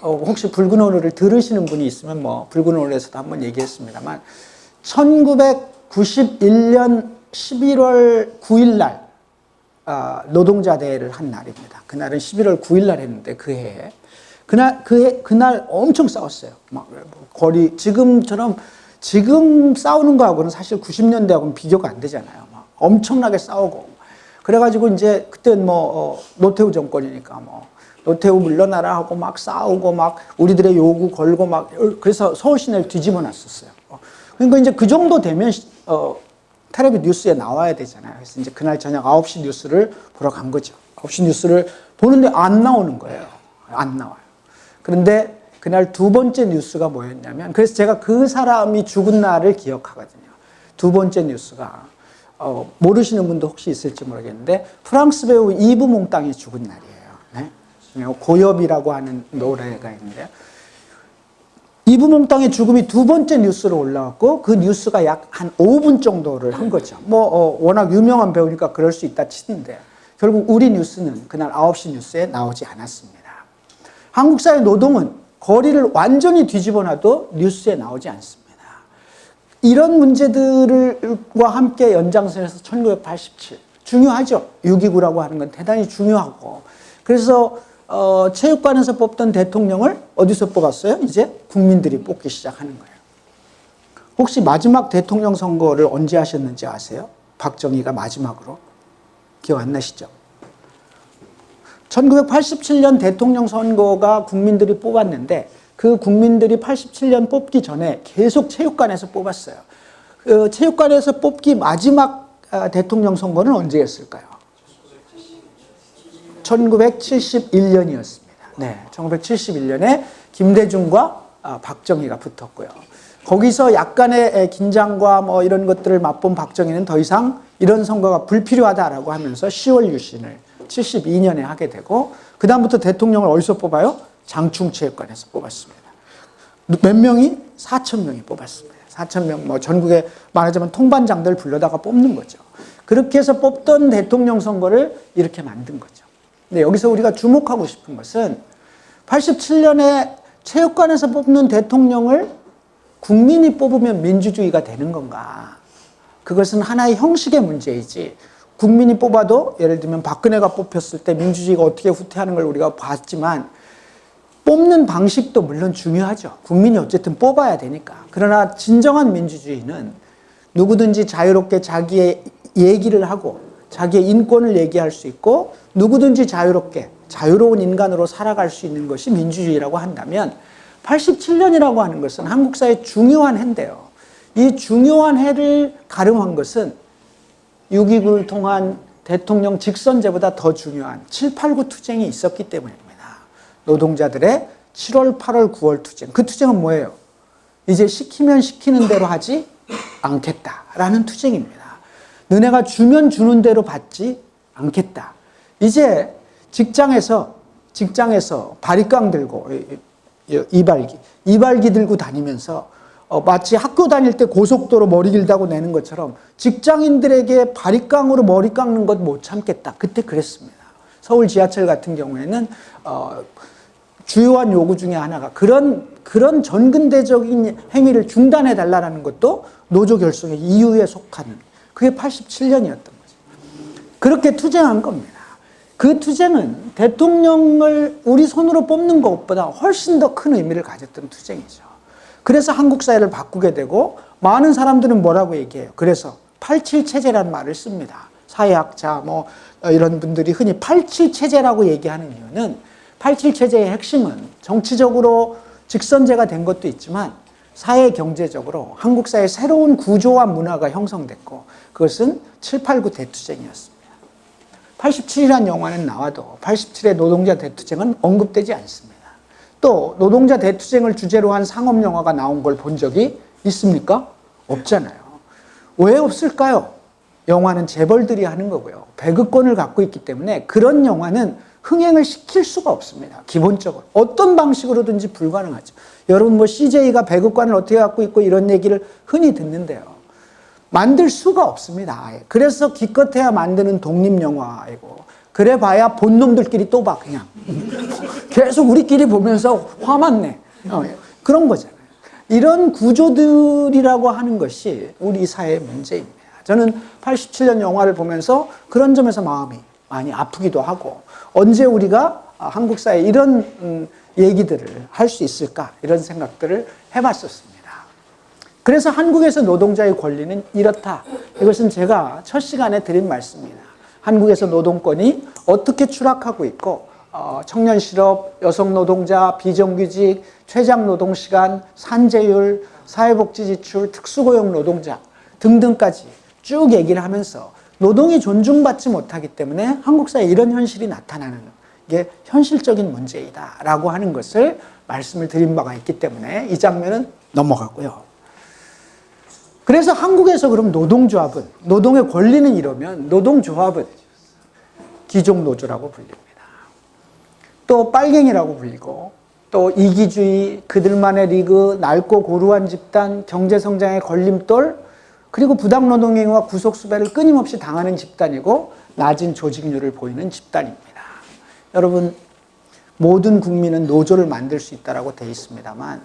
혹시 붉은 오늘을 들으시는 분이 있으면 붉은 오늘에서도 한번 얘기했습니다만 1991년 11월 9일 날 노동자 대회를 한 날입니다. 그날은 11월 9일 날 했는데 그 해에 그날 엄청 싸웠어요. 막 거리 지금처럼 지금 싸우는 거하고는 사실 90년대하고는 비교가 안 되잖아요. 막 엄청나게 싸우고 그래가지고 이제 그땐 노태우 정권이니까 노태우 물러나라 하고 막 싸우고 막 우리들의 요구 걸고 막 그래서 서울 시내를 뒤집어 놨었어요. 그러니까 이제 그 정도 되면 텔레비 뉴스에 나와야 되잖아요. 그래서 이제 그날 저녁 9시 뉴스를 보러 간 거죠. 9시 뉴스를 보는데 안 나오는 거예요. 안 나와요. 그런데 그날 두 번째 뉴스가 뭐였냐면, 그래서 제가 그 사람이 죽은 날을 기억하거든요. 두 번째 뉴스가 모르시는 분도 혹시 있을지 모르겠는데 프랑스 배우 이브 몽땅이 죽은 날이에요. 네? 고엽이라고 하는 노래가 있는데요. 이브 몽땅의 죽음이 두 번째 뉴스로 올라왔고 그 뉴스가 약 한 5분 정도를 한 거죠. 워낙 유명한 배우니까 그럴 수 있다 치는데 결국 우리 뉴스는 그날 9시 뉴스에 나오지 않았습니다. 한국 사회 노동은 거리를 완전히 뒤집어놔도 뉴스에 나오지 않습니다. 이런 문제들과 함께 연장선에서 1987 중요하죠. 6.29라고 하는 건 대단히 중요하고, 그래서 체육관에서 뽑던 대통령을 어디서 뽑았어요? 이제 국민들이 뽑기 시작하는 거예요. 혹시 마지막 대통령 선거를 언제 하셨는지 아세요? 박정희가 마지막으로. 기억 안 나시죠? 1987년 대통령 선거가 국민들이 뽑았는데 그 국민들이 87년 뽑기 전에 계속 체육관에서 뽑았어요. 체육관에서 뽑기 마지막 대통령 선거는 언제였을까요? 1971년이었습니다. 네, 1971년에 김대중과 박정희가 붙었고요. 거기서 약간의 긴장과 뭐 이런 것들을 맛본 박정희는 더 이상 이런 선거가 불필요하다라고 하면서 10월 유신을 72년에 하게 되고, 그 다음부터 대통령을 어디서 뽑아요? 장충체육관에서 뽑았습니다. 몇 명이? 4,000명이 뽑았습니다. 4,000명, 전국에 말하자면 통반장들 불러다가 뽑는 거죠. 그렇게 해서 뽑던 대통령 선거를 이렇게 만든 거죠. 근데 여기서 우리가 주목하고 싶은 것은 87년에 체육관에서 뽑는 대통령을 국민이 뽑으면 민주주의가 되는 건가? 그것은 하나의 형식의 문제이지, 국민이 뽑아도 예를 들면 박근혜가 뽑혔을 때 민주주의가 어떻게 후퇴하는 걸 우리가 봤지만 뽑는 방식도 물론 중요하죠. 국민이 어쨌든 뽑아야 되니까. 그러나 진정한 민주주의는 누구든지 자유롭게 자기의 얘기를 하고 자기의 인권을 얘기할 수 있고 누구든지 자유롭게 자유로운 인간으로 살아갈 수 있는 것이 민주주의라고 한다면 87년이라고 하는 것은 한국 사회의 중요한 해인데요. 이 중요한 해를 가름한 것은 6.29를 통한 대통령 직선제보다 더 중요한 7.89 투쟁이 있었기 때문입니다. 노동자들의 7월, 8월, 9월 투쟁. 그 투쟁은 뭐예요? 이제 시키면 시키는 대로 하지 않겠다라는 투쟁입니다. 너네가 주면 주는 대로 받지 않겠다. 이제 직장에서 바리깡 들고 이발기 들고 다니면서 마치 학교 다닐 때 고속도로 머리 길다고 내는 것처럼 직장인들에게 바리깡으로 머리 깎는 것 못 참겠다. 그때 그랬습니다. 서울 지하철 같은 경우에는 주요한 요구 중에 하나가 그런 전근대적인 행위를 중단해 달라는 것도 노조 결성의 이유에 속하는, 그게 87년이었던 거죠. 그렇게 투쟁한 겁니다. 그 투쟁은 대통령을 우리 손으로 뽑는 것보다 훨씬 더 큰 의미를 가졌던 투쟁이죠. 그래서 한국 사회를 바꾸게 되고 많은 사람들은 뭐라고 얘기해요? 그래서 87체제라는 말을 씁니다. 사회학자 이런 분들이 흔히 87체제라고 얘기하는 이유는 87체제의 핵심은 정치적으로 직선제가 된 것도 있지만 사회 경제적으로 한국 사회의 새로운 구조와 문화가 형성됐고 그것은 7.89 대투쟁이었습니다. 87이라는 영화는 나와도 87의 노동자 대투쟁은 언급되지 않습니다. 또 노동자 대투쟁을 주제로 한 상업 영화가 나온 걸 본 적이 있습니까? 없잖아요. 왜 없을까요? 영화는 재벌들이 하는 거고요. 배급권을 갖고 있기 때문에 그런 영화는 흥행을 시킬 수가 없습니다. 기본적으로. 어떤 방식으로든지 불가능하죠. 여러분 CJ가 배급권을 어떻게 갖고 있고 이런 얘기를 흔히 듣는데요. 만들 수가 없습니다. 아예. 그래서 기껏해야 만드는 독립영화이고 그래봐야 본 놈들끼리 또 봐 그냥. 계속 우리끼리 보면서 화만 내. 그런 거잖아요. 이런 구조들이라고 하는 것이 우리 사회의 문제입니다. 저는 87년 영화를 보면서 그런 점에서 마음이 많이 아프기도 하고 언제 우리가 한국 사회에 이런 얘기들을 할 수 있을까 이런 생각들을 해봤었습니다. 그래서 한국에서 노동자의 권리는 이렇다. 이것은 제가 첫 시간에 드린 말씀입니다. 한국에서 노동권이 어떻게 추락하고 있고 청년 실업, 여성 노동자, 비정규직, 최장 노동시간, 산재율, 사회복지 지출, 특수고용 노동자 등등까지 쭉 얘기를 하면서 노동이 존중받지 못하기 때문에 한국 사회에 이런 현실이 나타나는 게 현실적인 문제이다라고 하는 것을 말씀을 드린 바가 있기 때문에 이 장면은 넘어가고요. 그래서 한국에서 그럼 노동조합은, 노동의 권리는 이러면 노동조합은 귀족노조라고 불립니다. 또 빨갱이라고 불리고, 또 이기주의, 그들만의 리그, 넓고 고루한 집단, 경제성장의 걸림돌, 그리고 부당노동행위와 구속수배를 끊임없이 당하는 집단이고 낮은 조직률을 보이는 집단입니다. 여러분, 모든 국민은 노조를 만들 수 있다고 되어 있습니다만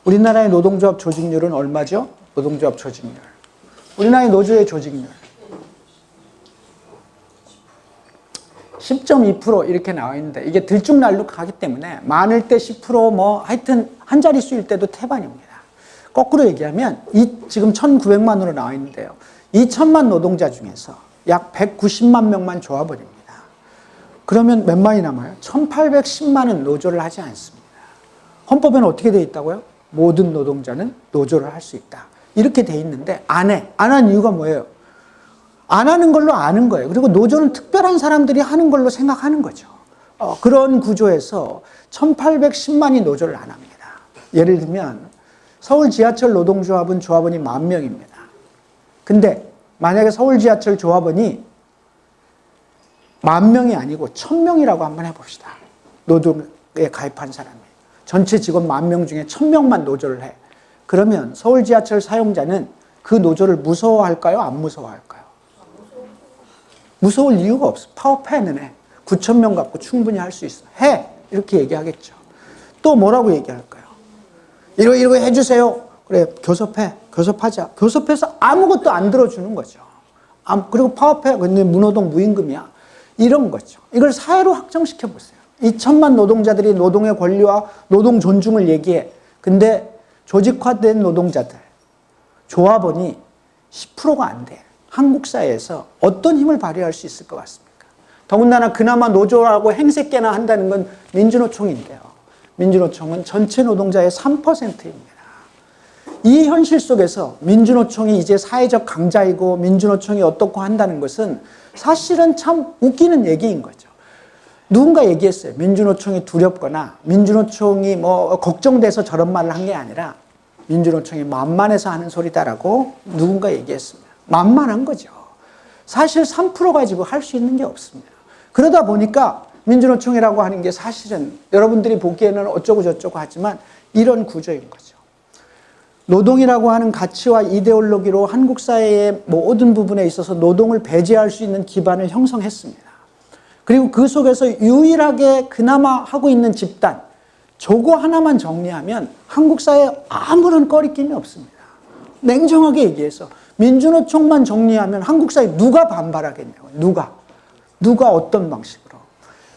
우리나라의 노동조합 조직률은 얼마죠? 노동조합 조직률. 우리나라의 노조의 조직률 10.2% 이렇게 나와 있는데 이게 들쭉날쭉하기 때문에 많을 때 10% 뭐 하여튼 한 자릿수일 때도 태반입니다. 거꾸로 얘기하면 지금 1,900만으로 나와 있는데요. 2천만 노동자 중에서 약 190만 명만 조합원입니다. 그러면 몇 만이 남아요? 1,810만은 노조를 하지 않습니다. 헌법에는 어떻게 되어 있다고요? 모든 노동자는 노조를 할 수 있다. 이렇게 되어 있는데 안 해. 안 한 이유가 뭐예요? 안 하는 걸로 아는 거예요. 그리고 노조는 특별한 사람들이 하는 걸로 생각하는 거죠. 그런 구조에서 1,810만이 노조를 안 합니다. 예를 들면 서울 지하철 노동조합은 조합원이 10,000명입니다. 근데 만약에 서울 지하철 조합원이 10,000명이 아니고 1,000명이라고 한번 해봅시다. 노동에 가입한 사람이. 전체 직원 10,000명 중에 1,000명만 노조를 해. 그러면 서울 지하철 사용자는 그 노조를 무서워할까요? 안 무서워할까요? 무서울 이유가 없어. 파업해는 해. 9,000명 갖고 충분히 할 수 있어. 해. 이렇게 얘기하겠죠. 또 뭐라고 얘기할까요? 이러이러 해주세요. 그래, 교섭해. 교섭하자. 교섭해서 아무것도 안 들어주는 거죠. 그리고 파업해. 근데 무노동 무임금이야. 이런 거죠. 이걸 사회로 확정시켜 보세요. 2천만 노동자들이 노동의 권리와 노동 존중을 얘기해. 근데 조직화된 노동자들, 조합원이 10%가 안 돼. 한국 사회에서 어떤 힘을 발휘할 수 있을 것 같습니까? 더군다나 그나마 노조라고 행색깨나 한다는 건 민주노총인데요. 민주노총은 전체 노동자의 3%입니다. 이 현실 속에서 민주노총이 이제 사회적 강자이고 민주노총이 어떻고 한다는 것은 사실은 참 웃기는 얘기인 거죠. 누군가 얘기했어요. 민주노총이 두렵거나 민주노총이 뭐 걱정돼서 저런 말을 한 게 아니라 민주노총이 만만해서 하는 소리다라고 누군가 얘기했습니다. 만만한 거죠. 사실 3% 가지고 할 수 있는 게 없습니다. 그러다 보니까 민주노총이라고 하는 게 사실은 여러분들이 보기에는 어쩌고 저쩌고 하지만 이런 구조인 거죠. 노동이라고 하는 가치와 이데올로기로 한국 사회의 모든 부분에 있어서 노동을 배제할 수 있는 기반을 형성했습니다. 그리고 그 속에서 유일하게 그나마 하고 있는 집단, 저거 하나만 정리하면 한국 사회에 아무런 꺼리낌이 없습니다. 냉정하게 얘기해서 민주노총만 정리하면 한국 사회에 누가 반발하겠냐고요. 누가 어떤 방식으로.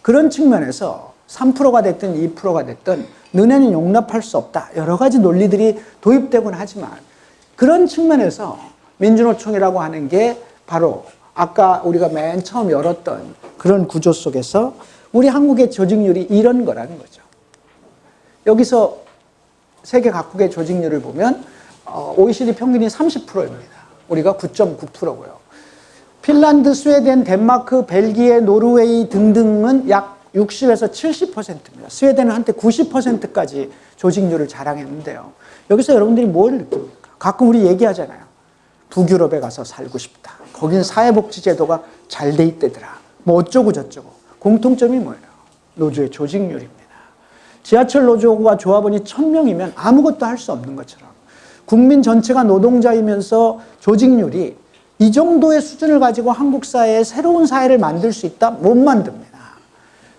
그런 측면에서 3%가 됐든 2%가 됐든 너네는 용납할 수 없다. 여러 가지 논리들이 도입되곤 하지만 그런 측면에서 민주노총이라고 하는 게 바로 아까 우리가 맨 처음 열었던 그런 구조 속에서 우리 한국의 조직률이 이런 거라는 거죠. 여기서 세계 각국의 조직률을 보면 OECD 평균이 30%입니다. 우리가 9.9%고요. 핀란드, 스웨덴, 덴마크, 벨기에, 노르웨이 등등은 약 60에서 70%입니다. 스웨덴은 한때 90%까지 조직률을 자랑했는데요. 여기서 여러분들이 뭘 느낍니까? 가끔 우리 얘기하잖아요. 북유럽에 가서 살고 싶다. 거긴 사회복지제도가 잘 돼 있대더라. 뭐 어쩌고 저쩌고. 공통점이 뭐예요? 노조의 조직률입니다. 지하철 노조와 조합원이 1,000명이면 아무것도 할 수 없는 것처럼 국민 전체가 노동자이면서 조직률이 이 정도의 수준을 가지고 한국 사회에 새로운 사회를 만들 수 있다? 못 만듭니다.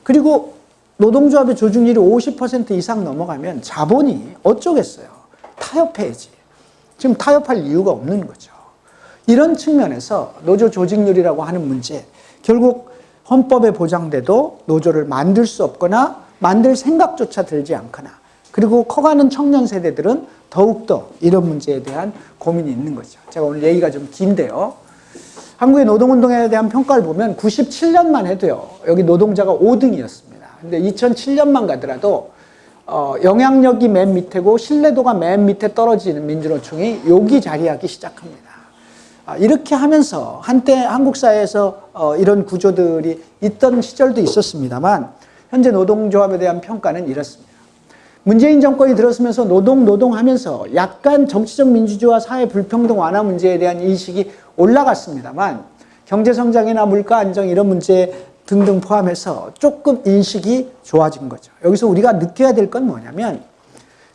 그리고 노동조합의 조직률이 50% 이상 넘어가면 자본이 어쩌겠어요? 타협해야지. 지금 타협할 이유가 없는 거죠. 이런 측면에서 노조 조직률이라고 하는 문제, 결국 헌법에 보장돼도 노조를 만들 수 없거나 만들 생각조차 들지 않거나, 그리고 커가는 청년 세대들은 더욱더 이런 문제에 대한 고민이 있는 거죠. 제가 오늘 얘기가 좀 긴데요. 한국의 노동운동에 대한 평가를 보면 97년만 해도요, 여기 노동자가 5등이었습니다. 근데 2007년만 가더라도 영향력이 맨 밑에고 신뢰도가 맨 밑에 떨어지는 민주노총이 여기 자리하기 시작합니다. 이렇게 하면서 한때 한국 사회에서 이런 구조들이 있던 시절도 있었습니다만 현재 노동조합에 대한 평가는 이렇습니다. 문재인 정권이 들어서면서 노동하면서 약간 정치적 민주주의와 사회 불평등 완화 문제에 대한 인식이 올라갔습니다만 경제성장이나 물가 안정 이런 문제 등등 포함해서 조금 인식이 좋아진 거죠. 여기서 우리가 느껴야 될 건 뭐냐면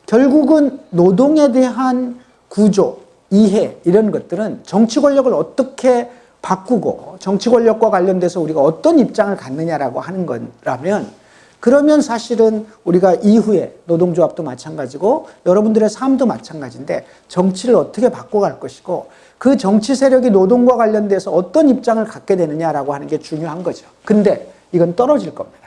결국은 노동에 대한 구조, 이해 이런 것들은 정치 권력을 어떻게 바꾸고 정치 권력과 관련돼서 우리가 어떤 입장을 갖느냐라고 하는 거라면 그러면 사실은 우리가 이후에 노동조합도 마찬가지고 여러분들의 삶도 마찬가지인데 정치를 어떻게 바꿔갈 것이고 그 정치 세력이 노동과 관련돼서 어떤 입장을 갖게 되느냐라고 하는 게 중요한 거죠. 근데 이건 떨어질 겁니다.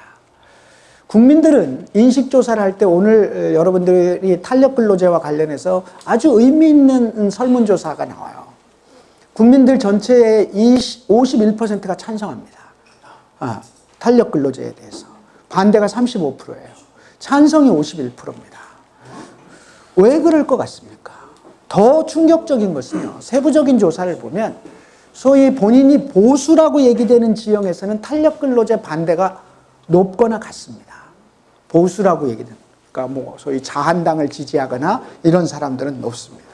국민들은 인식조사를 할 때 오늘 여러분들이 탄력근로제와 관련해서 아주 의미 있는 설문조사가 나와요. 국민들 전체의 51%가 찬성합니다. 탄력근로제에 대해서. 반대가 35%예요. 찬성이 51%입니다. 왜 그럴 것 같습니까? 더 충격적인 것은요. 세부적인 조사를 보면 소위 본인이 보수라고 얘기되는 지형에서는 탄력근로제 반대가 높거나 같습니다. 보수라고 얘기되는, 그러니까 뭐 소위 자한당을 지지하거나 이런 사람들은 높습니다.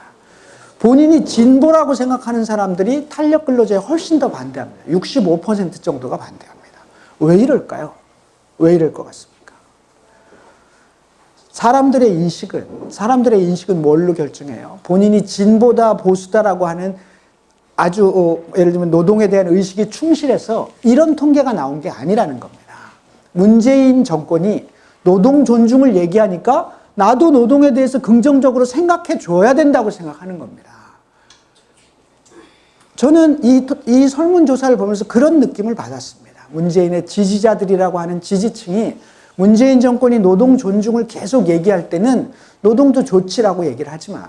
본인이 진보라고 생각하는 사람들이 탄력근로제에 훨씬 더 반대합니다. 65% 정도가 반대합니다. 왜 이럴까요? 왜 이럴 것 같습니까? 사람들의 인식은 뭘로 결정해요? 본인이 진보다 보수다라고 하는 아주 예를 들면 노동에 대한 의식이 충실해서 이런 통계가 나온 게 아니라는 겁니다. 문재인 정권이 노동 존중을 얘기하니까 나도 노동에 대해서 긍정적으로 생각해 줘야 된다고 생각하는 겁니다. 저는 이 설문조사를 보면서 그런 느낌을 받았습니다. 문재인의 지지자들이라고 하는 지지층이 문재인 정권이 노동 존중을 계속 얘기할 때는 노동도 좋지라고 얘기를 하지만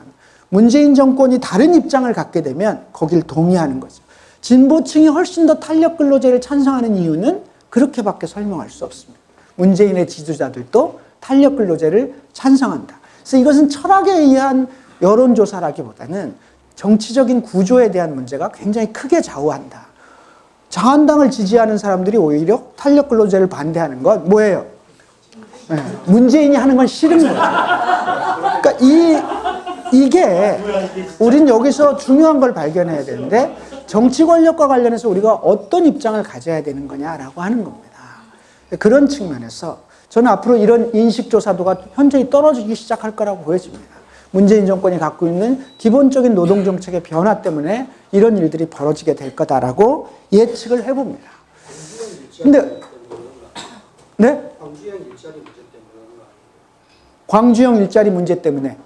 문재인 정권이 다른 입장을 갖게 되면 거길 동의하는 거죠. 진보층이 훨씬 더 탄력근로제를 찬성하는 이유는 그렇게밖에 설명할 수 없습니다. 문재인의 지지자들도 탄력근로제를 찬성한다. 그래서 이것은 철학에 의한 여론조사라기보다는 정치적인 구조에 대한 문제가 굉장히 크게 좌우한다. 자한당을 지지하는 사람들이 오히려 탄력근로제를 반대하는 건 뭐예요? 네, 문재인이 하는 건 싫은 거죠. 그러니까 이게 우린 여기서 중요한 걸 발견해야 되는데 정치 권력과 관련해서 우리가 어떤 입장을 가져야 되는 거냐라고 하는 겁니다. 그런 측면에서 저는 앞으로 이런 인식조사도가 현저히 떨어지기 시작할 거라고 보여집니다. 문재인 정권이 갖고 있는 기본적인 노동정책의 변화 때문에 이런 일들이 벌어지게 될 거다라고 예측을 해봅니다. 근데, 네? 광주형 일자리 문제 때문에.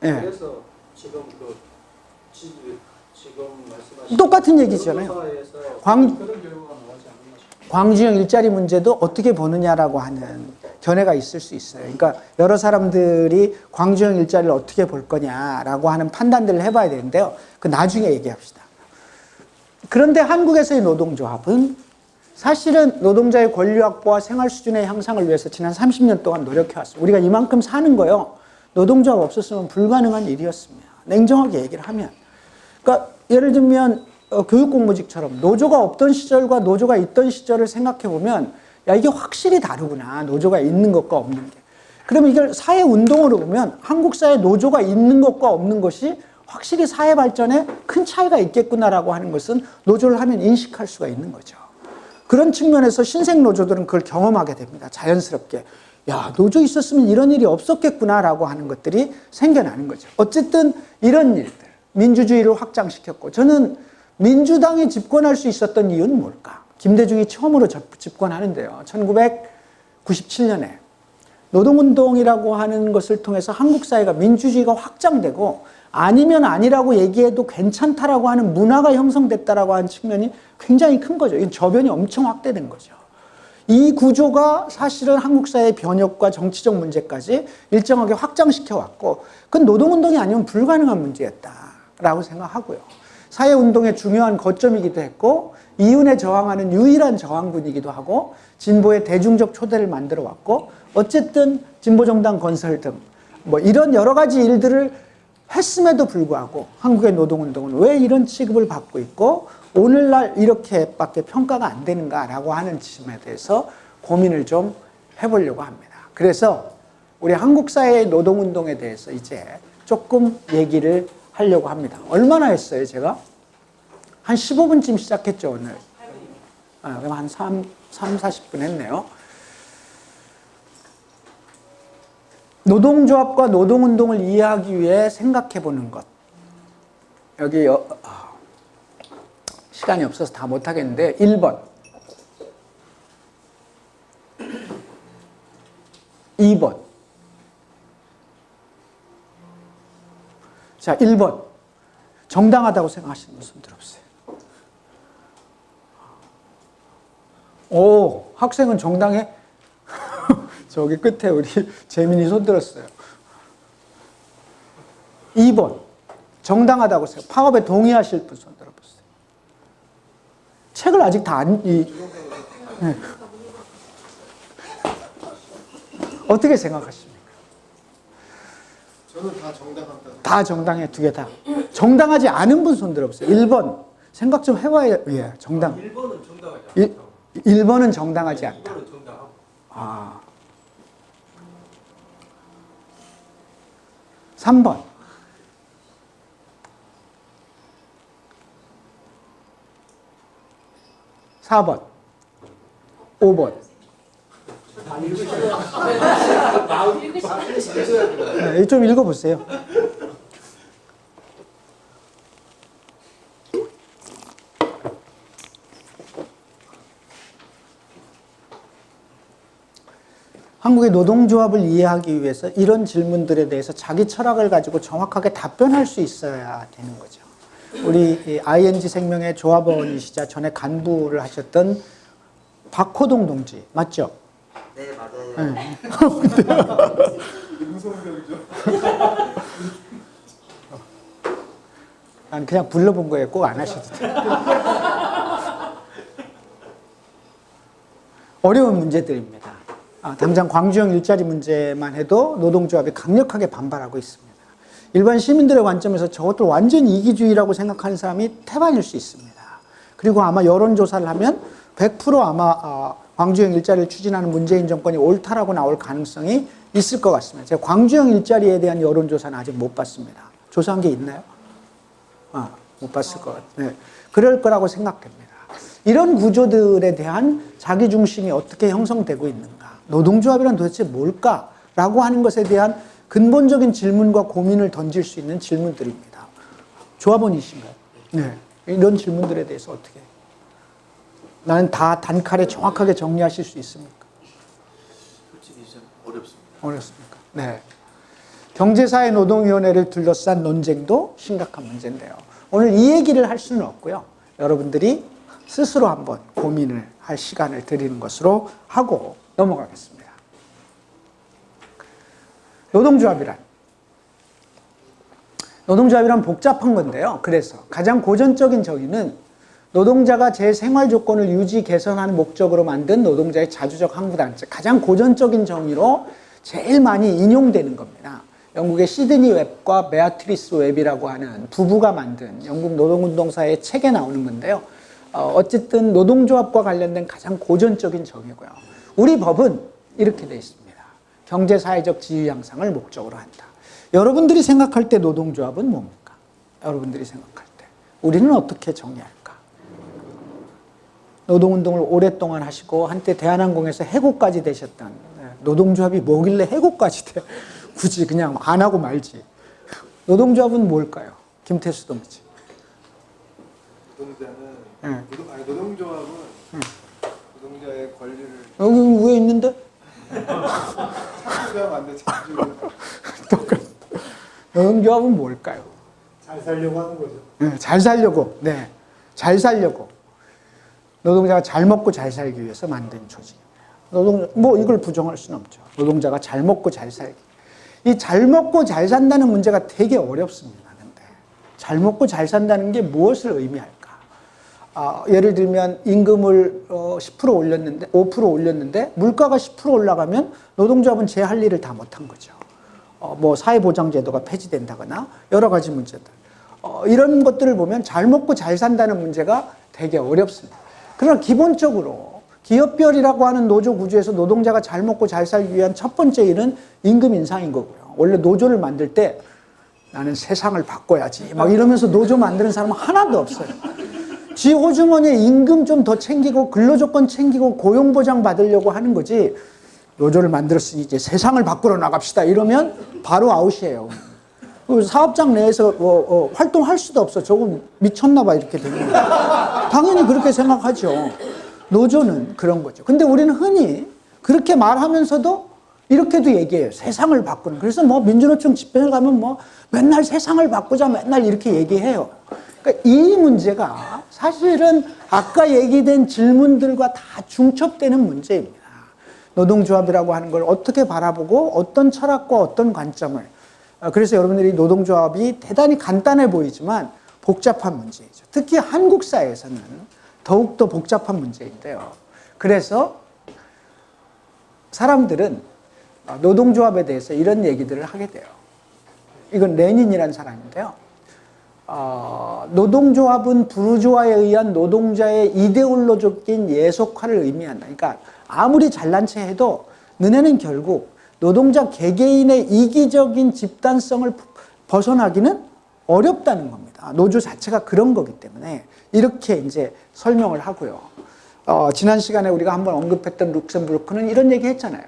네. 그래서 지금 말씀하신 똑같은 얘기잖아요. 광주형 일자리 문제도 어떻게 보느냐라고 하는 견해가 있을 수 있어요. 그러니까 여러 사람들이 광주형 일자리를 어떻게 볼 거냐라고 하는 판단들을 해봐야 되는데요. 그 나중에 얘기합시다. 그런데 한국에서의 노동조합은 사실은 노동자의 권리 확보와 생활 수준의 향상을 위해서 지난 30년 동안 노력해왔어요. 우리가 이만큼 사는 거요. 노동조합 없었으면 불가능한 일이었습니다. 냉정하게 얘기를 하면. 그러니까 예를 들면 교육공무직처럼 노조가 없던 시절과 노조가 있던 시절을 생각해보면 야, 이게 확실히 다르구나. 노조가 있는 것과 없는 게. 그러면 이걸 사회운동으로 보면 한국 사회 노조가 있는 것과 없는 것이 확실히 사회 발전에 큰 차이가 있겠구나라고 하는 것은 노조를 하면 인식할 수가 있는 거죠. 그런 측면에서 신생 노조들은 그걸 경험하게 됩니다. 자연스럽게. 야, 노조 있었으면 이런 일이 없었겠구나라고 하는 것들이 생겨나는 거죠. 어쨌든 이런 일들, 민주주의를 확장시켰고 저는 민주당이 집권할 수 있었던 이유는 뭘까? 김대중이 처음으로 집권하는데요. 1997년에 노동운동이라고 하는 것을 통해서 한국 사회가 민주주의가 확장되고 아니면 아니라고 얘기해도 괜찮다라고 하는 문화가 형성됐다라고 하는 측면이 굉장히 큰 거죠. 이 저변이 엄청 확대된 거죠. 이 구조가 사실은 한국 사회의 변혁과 정치적 문제까지 일정하게 확장시켜 왔고 그건 노동운동이 아니면 불가능한 문제였다라고 생각하고요. 사회운동의 중요한 거점이기도 했고 이윤에 저항하는 유일한 저항군이기도 하고 진보의 대중적 초대를 만들어 왔고 어쨌든 진보정당 건설 등 뭐 이런 여러 가지 일들을 했음에도 불구하고 한국의 노동운동은 왜 이런 취급을 받고 있고 오늘날 이렇게밖에 평가가 안 되는가라고 하는 지점에 대해서 고민을 좀 해보려고 합니다. 그래서 우리 한국 사회의 노동운동에 대해서 이제 조금 얘기를 하려고 합니다. 얼마나 했어요, 제가? 한 15분쯤 시작했죠, 오늘. 그럼 한 40분 했네요. 노동조합과 노동운동을 이해하기 위해 생각해보는 것. 여기 시간이 없어서 다 못하겠는데 1번, 2번. 자, 1번. 정당하다고 생각하시는 분 손 들어보세요. 오, 학생은 정당해? 저기 끝에 우리 재민이 손 들었어요. 2번. 정당하다고 생각. 파업에 동의하실 분 손 들어보세요. 책을 아직 다 안, 네. 어떻게 생각하십니까? 저는 다 정당하다. 다 정당해, 두 개 다. 정당하지 않은 분 손 들어보세요. 1번. 생각 좀 해봐야, 예, 정당. 1번은 정당하지 않다. 1번은 정당하지 않다. 2번은 정당하고. 아. 3번. 4번. 5번. 네, 좀 읽어보세요. 한국의 노동조합을 이해하기 위해서 이런 질문들에 대해서 자기 철학을 가지고 정확하게 답변할 수 있어야 되는 거죠. 우리 ING 생명의 조합원이시자 전에 간부를 하셨던 박호동 동지 맞죠? 네, 맞아요. 네. 무서운 벽이죠. 난 그냥 불러본 거예요. 꼭 안 하셔도 돼요. 어려운 문제들입니다. 당장 광주형 일자리 문제만 해도 노동조합이 강력하게 반발하고 있습니다. 일반 시민들의 관점에서 저것들 완전 이기주의라고 생각하는 사람이 태반일 수 있습니다. 그리고 아마 여론조사를 하면 100% 아마 광주형 일자리를 추진하는 문재인 정권이 옳다라고 나올 가능성이 있을 것 같습니다. 제가 광주형 일자리에 대한 여론조사는 아직 못 봤습니다. 조사한 게 있나요? 못 봤을 것 같아요. 네. 그럴 거라고 생각됩니다. 이런 구조들에 대한 자기중심이 어떻게 형성되고 있는가? 노동조합이란 도대체 뭘까라고 하는 것에 대한 근본적인 질문과 고민을 던질 수 있는 질문들입니다. 조합원이신가요? 네. 이런 질문들에 대해서 어떻게? 나는 다 단칼에 정확하게 정리하실 수 있습니까? 솔직히 좀 어렵습니다. 어렵습니까? 네. 경제사회 노동위원회를 둘러싼 논쟁도 심각한 문제인데요. 오늘 이 얘기를 할 수는 없고요. 여러분들이 스스로 한번 고민을 할 시간을 드리는 것으로 하고 넘어가겠습니다. 노동조합이란 복잡한 건데요. 그래서 가장 고전적인 정의는 노동자가 제 생활 조건을 유지 개선하는 목적으로 만든 노동자의 자주적 항구단체. 가장 고전적인 정의로 제일 많이 인용되는 겁니다. 영국의 시드니 웹과 베아트리스 웹이라고 하는 부부가 만든 영국 노동운동사의 책에 나오는 건데요. 어쨌든 노동조합과 관련된 가장 고전적인 정의고요. 우리 법은 이렇게 되어 있습니다. 경제사회적 지위 향상을 목적으로 한다. 여러분들이 생각할 때 노동조합은 뭡니까? 여러분들이 생각할 때. 우리는 어떻게 정의할까? 노동운동을 오랫동안 하시고 한때 대한항공에서 해고까지 되셨던 노동조합이 뭐길래 해고까지 돼? 굳이 그냥 안 하고 말지. 노동조합은 뭘까요? 김태수 동지. 노동조합은 노동자의 권리를 여기 위에 있는데? 착취하면 안 돼. 노동조합은 뭘까요? 잘 살려고 하는 거죠. 네, 잘 살려고. 네, 잘 살려고. 노동자가 잘 먹고 잘 살기 위해서 만든 조직입니다. 이걸 부정할 수는 없죠. 노동자가 잘 먹고 잘 살기. 이 잘 먹고 잘 산다는 문제가 되게 어렵습니다. 근데 잘 먹고 잘 산다는 게 무엇을 의미할까? 예를 들면 임금을 10% 올렸는데 5% 올렸는데 물가가 10% 올라가면 노동조합은 제 할 일을 다 못한 거죠. 뭐 사회보장제도가 폐지된다거나 여러 가지 문제들. 이런 것들을 보면 잘 먹고 잘 산다는 문제가 되게 어렵습니다. 그러나 기본적으로 기업별이라고 하는 노조 구조에서 노동자가 잘 먹고 잘 살기 위한 첫 번째 일은 임금 인상인 거고요. 원래 노조를 만들 때 나는 세상을 바꿔야지 막 이러면서 노조 만드는 사람은 하나도 없어요. 지 호주머니에 임금 좀 더 챙기고 근로조건 챙기고 고용보장 받으려고 하는 거지, 노조를 만들었으니 이제 세상을 바꾸러 나갑시다 이러면 바로 아웃이에요. 사업장 내에서 활동할 수도 없어. 저거 미쳤나 봐 이렇게 되는 거예요. 당연히 그렇게 생각하죠. 노조는 그런 거죠. 근데 우리는 흔히 그렇게 말하면서도 이렇게도 얘기해요. 세상을 바꾸는. 그래서 뭐 민주노총 집회를 가면 뭐 맨날 세상을 바꾸자 맨날 이렇게 얘기해요. 그러니까 이 문제가 사실은 아까 얘기된 질문들과 다 중첩되는 문제입니다. 노동조합이라고 하는 걸 어떻게 바라보고 어떤 철학과 어떤 관점을. 그래서 여러분들이 노동조합이 대단히 간단해 보이지만 복잡한 문제이죠. 특히 한국 사회에서는 더욱더 복잡한 문제인데요. 그래서 사람들은 노동조합에 대해서 이런 얘기들을 하게 돼요. 이건 레닌이라는 사람인데요. 노동조합은 부르주아에 의한 노동자의 이데올로적인 예속화를 의미한다. 그러니까 아무리 잘난 체 해도 너네는 결국 노동자 개개인의 이기적인 집단성을 벗어나기는 어렵다는 겁니다. 노조 자체가 그런 거기 때문에 이렇게 이제 설명을 하고요. 지난 시간에 우리가 한번 언급했던 룩셈부르크는 이런 얘기 했잖아요.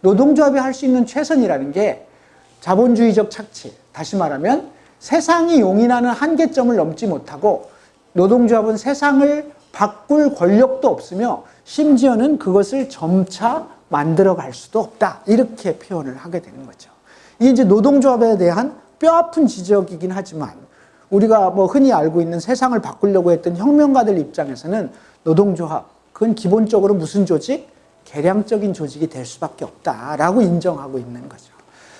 노동조합이 할 수 있는 최선이라는 게 자본주의적 착취, 다시 말하면 세상이 용인하는 한계점을 넘지 못하고 노동조합은 세상을 바꿀 권력도 없으며 심지어는 그것을 점차 만들어 갈 수도 없다. 이렇게 표현을 하게 되는 거죠. 이게 이제 노동조합에 대한 뼈아픈 지적이긴 하지만 우리가 뭐 흔히 알고 있는 세상을 바꾸려고 했던 혁명가들 입장에서는 노동조합, 그건 기본적으로 무슨 조직? 개량적인 조직이 될 수밖에 없다라고 인정하고 있는 거죠.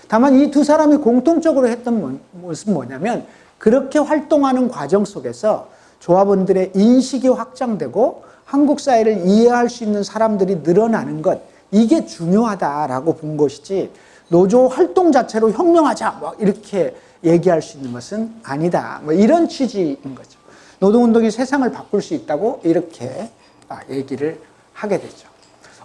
다만 이 두 사람이 공통적으로 했던 것은 뭐냐면 그렇게 활동하는 과정 속에서 조합원들의 인식이 확장되고 한국 사회를 이해할 수 있는 사람들이 늘어나는 것, 이게 중요하다라고 본 것이지 노조 활동 자체로 혁명하자 뭐 이렇게 얘기할 수 있는 것은 아니다. 뭐 이런 취지인 거죠. 노동운동이 세상을 바꿀 수 있다고 이렇게 얘기를 하게 되죠.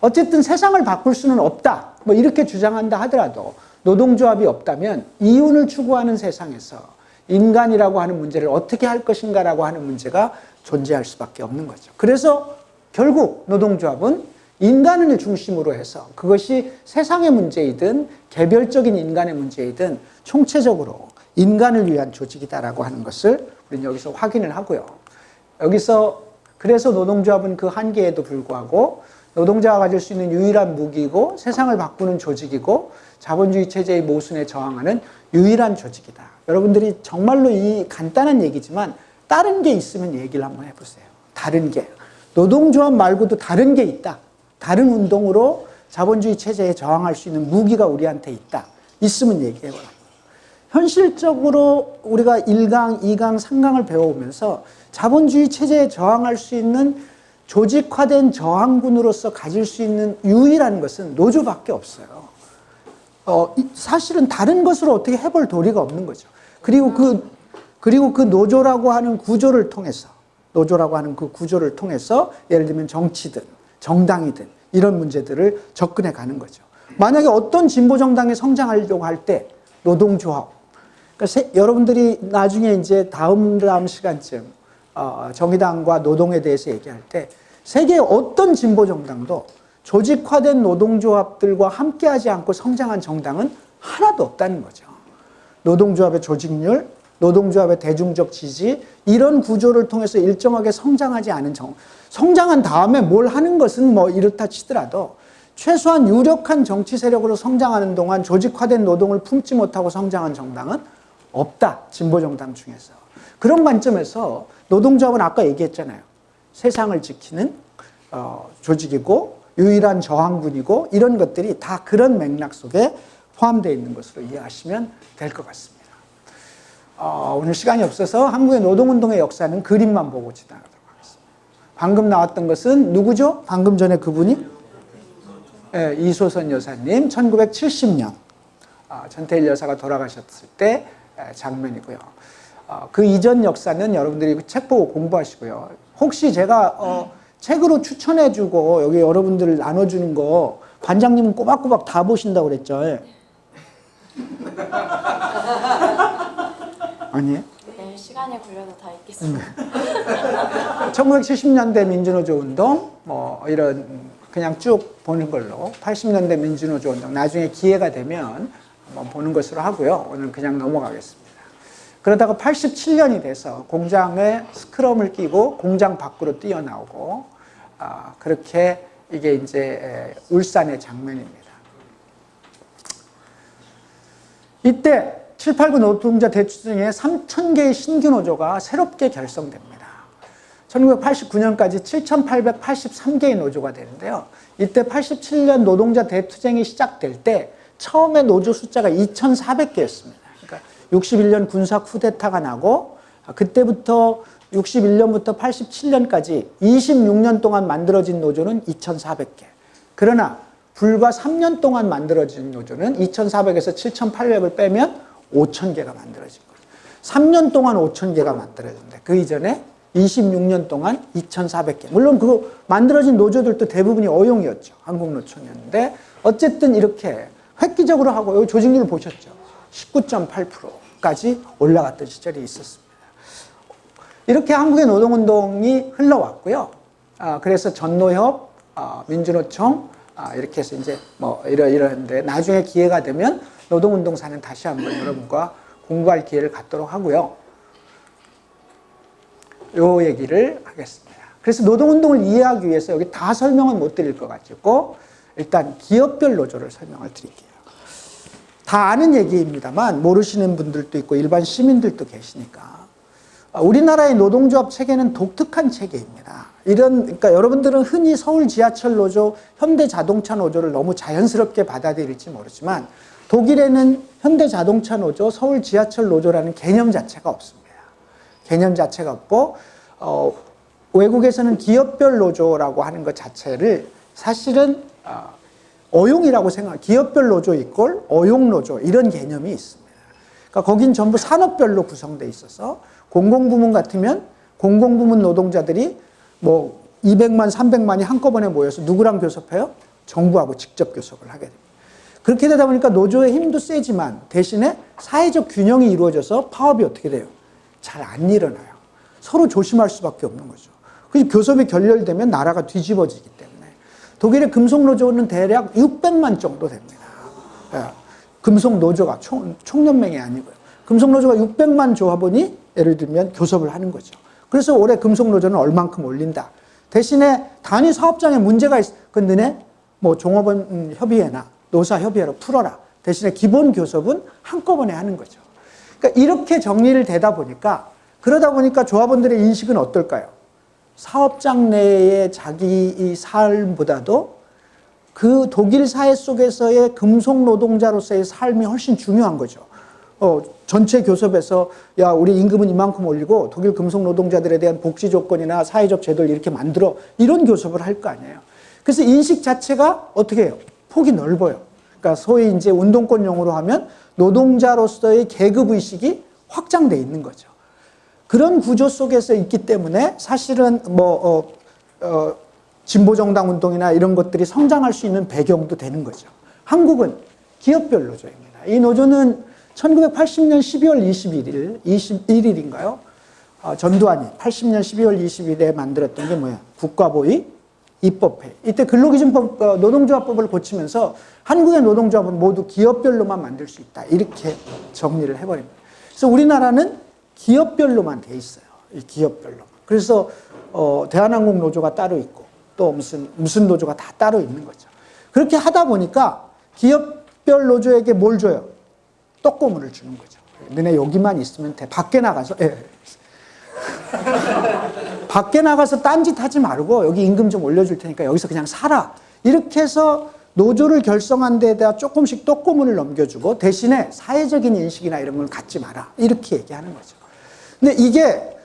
어쨌든 세상을 바꿀 수는 없다. 뭐 이렇게 주장한다 하더라도 노동조합이 없다면 이윤을 추구하는 세상에서 인간이라고 하는 문제를 어떻게 할 것인가라고 하는 문제가 존재할 수밖에 없는 거죠. 그래서 결국 노동조합은 인간을 중심으로 해서 그것이 세상의 문제이든 개별적인 인간의 문제이든 총체적으로 인간을 위한 조직이다라고 하는 것을 우리는 여기서 확인을 하고요. 여기서 그래서 노동조합은 그 한계에도 불구하고 노동자가 가질 수 있는 유일한 무기이고 세상을 바꾸는 조직이고 자본주의 체제의 모순에 저항하는 유일한 조직이다. 여러분들이 정말로 이 간단한 얘기지만 다른 게 있으면 얘기를 한번 해보세요. 다른 게. 노동조합 말고도 다른 게 있다. 다른 운동으로 자본주의 체제에 저항할 수 있는 무기가 우리한테 있다. 있으면 얘기해보라. 현실적으로 우리가 1강, 2강, 3강을 배워오면서 자본주의 체제에 저항할 수 있는 조직화된 저항군으로서 가질 수 있는 유일한 것은 노조밖에 없어요. 사실은 다른 것으로 어떻게 해볼 도리가 없는 거죠. 그리고 그 노조라고 하는 구조를 통해서, 노조라고 하는 그 구조를 통해서 예를 들면 정치든 정당이든 이런 문제들을 접근해 가는 거죠. 만약에 어떤 진보 정당이 성장하려고 할 때 노동조합, 그러니까 여러분들이 나중에 이제 다음 시간쯤 정의당과 노동에 대해서 얘기할 때 세계의 어떤 진보 정당도 조직화된 노동조합들과 함께하지 않고 성장한 정당은 하나도 없다는 거죠. 노동조합의 조직률, 노동조합의 대중적 지지, 이런 구조를 통해서 일정하게 성장하지 않은 성장한 다음에 뭘 하는 것은 뭐 이렇다 치더라도 최소한 유력한 정치 세력으로 성장하는 동안 조직화된 노동을 품지 못하고 성장한 정당은 없다. 진보 정당 중에서. 그런 관점에서 노동조합은 아까 얘기했잖아요. 세상을 지키는 조직이고 유일한 저항군이고 이런 것들이 다 그런 맥락 속에 포함되어 있는 것으로 이해하시면 될 것 같습니다. 오늘 시간이 없어서 한국의 노동운동의 역사는 그림만 보고 지나가도록 하겠습니다. 방금 나왔던 것은 누구죠? 방금 전에 그분이? 네, 이소선 여사님, 1970년 전태일 여사가 돌아가셨을 때 장면이고요. 그 이전 역사는 여러분들이 책 보고 공부하시고요. 혹시 제가 책으로 추천해주고 여기 여러분들 나눠주는 거 관장님은 꼬박꼬박 다 보신다고 그랬죠? 아니에요? 네, 시간이 걸려서 다 읽겠습니다. 1970년대 민주노조 운동, 뭐 이런 그냥 쭉 보는 걸로 80년대 민주노조 운동 나중에 기회가 되면 한번 보는 것으로 하고요. 오늘 그냥 넘어가겠습니다. 그러다가 87년이 돼서 공장에 스크럼을 끼고 공장 밖으로 뛰어나오고 그렇게 이게 이제 울산의 장면입니다. 이때 7, 8, 9 노동자 대투쟁에 3,000개의 신규 노조가 새롭게 결성됩니다. 1989년까지 7,883개의 노조가 되는데요. 이때 87년 노동자 대투쟁이 시작될 때 처음에 노조 숫자가 2,400개였습니다. 그러니까 61년 군사 쿠데타가 나고 그때부터 61년부터 87년까지 26년 동안 만들어진 노조는 2,400개. 그러나 불과 3년 동안 만들어진 노조는 2,400에서 7,800을 빼면 5,000개가 만들어진 거예요. 3년 동안 5,000개가 만들어졌는데 그 이전에 26년 동안 2,400개. 물론 그 만들어진 노조들도 대부분이 어용이었죠. 한국노총이었는데 어쨌든 이렇게 획기적으로 하고 여기 조직률을 보셨죠. 19.8%까지 올라갔던 시절이 있었습니다. 이렇게 한국의 노동운동이 흘러왔고요. 그래서 전노협, 민주노총 이렇게 해서 이제 뭐 이러는데 나중에 기회가 되면 노동운동사는 다시 한번 여러분과 공부할 기회를 갖도록 하고요. 요 얘기를 하겠습니다. 그래서 노동운동을 이해하기 위해서 여기 다 설명은 못 드릴 것 같고 일단 기업별 노조를 설명을 드릴게요. 다 아는 얘기입니다만 모르시는 분들도 있고 일반 시민들도 계시니까 우리나라의 노동조합 체계는 독특한 체계입니다. 그러니까 여러분들은 흔히 서울 지하철 노조, 현대 자동차 노조를 너무 자연스럽게 받아들일지 모르지만 독일에는 현대 자동차 노조, 서울 지하철 노조라는 개념 자체가 없습니다. 개념 자체가 없고 외국에서는 기업별 노조라고 하는 것 자체를 사실은 어용이라고 기업별 노조 이꼴 어용 노조 이런 개념이 있습니다. 그러니까 거긴 전부 산업별로 구성되어 있어서 공공부문 같으면 공공부문 노동자들이 뭐 200만, 300만이 한꺼번에 모여서 누구랑 교섭해요? 정부하고 직접 교섭을 하게 됩니다. 그렇게 되다 보니까 노조의 힘도 세지만 대신에 사회적 균형이 이루어져서 파업이 어떻게 돼요? 잘 안 일어나요. 서로 조심할 수밖에 없는 거죠. 그래서 교섭이 결렬되면 나라가 뒤집어지기 때문에 독일의 금속노조는 대략 600만 정도 됩니다. 금속노조가 총연맹이 아니고요. 금속노조가 600만 조합원이 예를 들면 교섭을 하는 거죠. 그래서 올해 금속노조는 얼만큼 올린다. 대신에 단위 사업장에 문제가 있어. 그 너네 뭐 종업원 협의회나 노사 협의회로 풀어라. 대신에 기본 교섭은 한꺼번에 하는 거죠. 그러니까 이렇게 정리를 되다 보니까 그러다 보니까 조합원들의 인식은 어떨까요? 사업장 내의 자기 이 삶보다도 그 독일 사회 속에서의 금속 노동자로서의 삶이 훨씬 중요한 거죠. 전체 교섭에서 야 우리 임금은 이만큼 올리고 독일 금속 노동자들에 대한 복지 조건이나 사회적 제도를 이렇게 만들어 이런 교섭을 할 거 아니에요. 그래서 인식 자체가 어떻게 해요? 폭이 넓어요. 그러니까 소위 이제 운동권용어로 하면 노동자로서의 계급 의식이 확장돼 있는 거죠. 그런 구조 속에서 있기 때문에 사실은 진보정당 운동이나 이런 것들이 성장할 수 있는 배경도 되는 거죠. 한국은 기업별 노조입니다. 이 노조는 1980년 12월 21일인가요? 전두환이 80년 12월 20일에 만들었던 게 뭐야? 국가보위 입법회. 이때 근로기준법, 노동조합법을 고치면서 한국의 노동조합은 모두 기업별로만 만들 수 있다. 이렇게 정리를 해버립니다. 그래서 우리나라는 기업별로만 돼 있어요. 이 기업별로. 그래서 대한항공 노조가 따로 있고 또 무슨 노조가 다 따로 있는 거죠. 그렇게 하다 보니까 기업별 노조에게 뭘 줘요? 떡고물을 주는 거죠. 너네 여기만 있으면 돼. 밖에 나가서 밖에 나가서 딴짓 하지 말고 여기 임금 좀 올려줄 테니까 여기서 그냥 살아. 이렇게 해서 노조를 결성한 데에다 조금씩 떡고물을 넘겨주고 대신에 사회적인 인식이나 이런 걸 갖지 마라. 이렇게 얘기하는 거죠. 근데 이게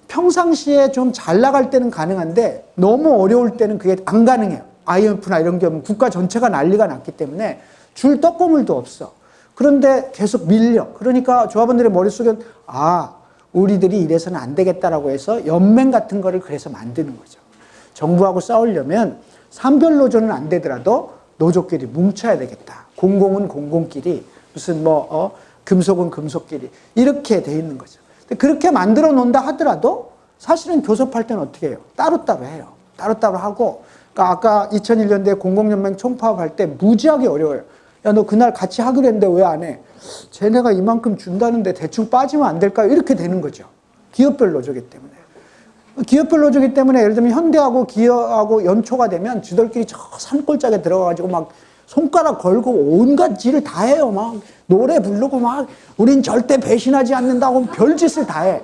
평상시에 좀 잘 나갈 때는 가능한데 너무 어려울 때는 그게 안 가능해요. IMF나 이런 게 오면 국가 전체가 난리가 났기 때문에 줄 떡고물도 없어. 그런데 계속 밀려. 그러니까 조합원들의 머릿속엔 우리들이 이래서는 안 되겠다라고 해서 연맹 같은 거를 그래서 만드는 거죠. 정부하고 싸우려면 산별노조는 안 되더라도 노조끼리 뭉쳐야 되겠다. 공공은 공공끼리, 무슨 금속은 금속끼리 이렇게 돼 있는 거죠. 근데 그렇게 만들어 놓는다 하더라도 사실은 교섭할 때는 어떻게 해요? 따로따로 해요. 따로따로 하고, 그러니까 아까 2001년도에 공공연맹 총파업할 때 무지하게 어려워요. 야, 너 그날 같이 하기로 했는데 왜 안 해? 쟤네가 이만큼 준다는데 대충 빠지면 안 될까요? 이렇게 되는 거죠. 기업별 노조기 때문에. 기업별 노조기 때문에 예를 들면 현대하고 기업하고 연초가 되면 지들끼리 저 산골짜기에 들어가가지고 막 손가락 걸고 온갖 짓을 다 해요. 막 노래 부르고 막 우린 절대 배신하지 않는다고 별짓을 다 해.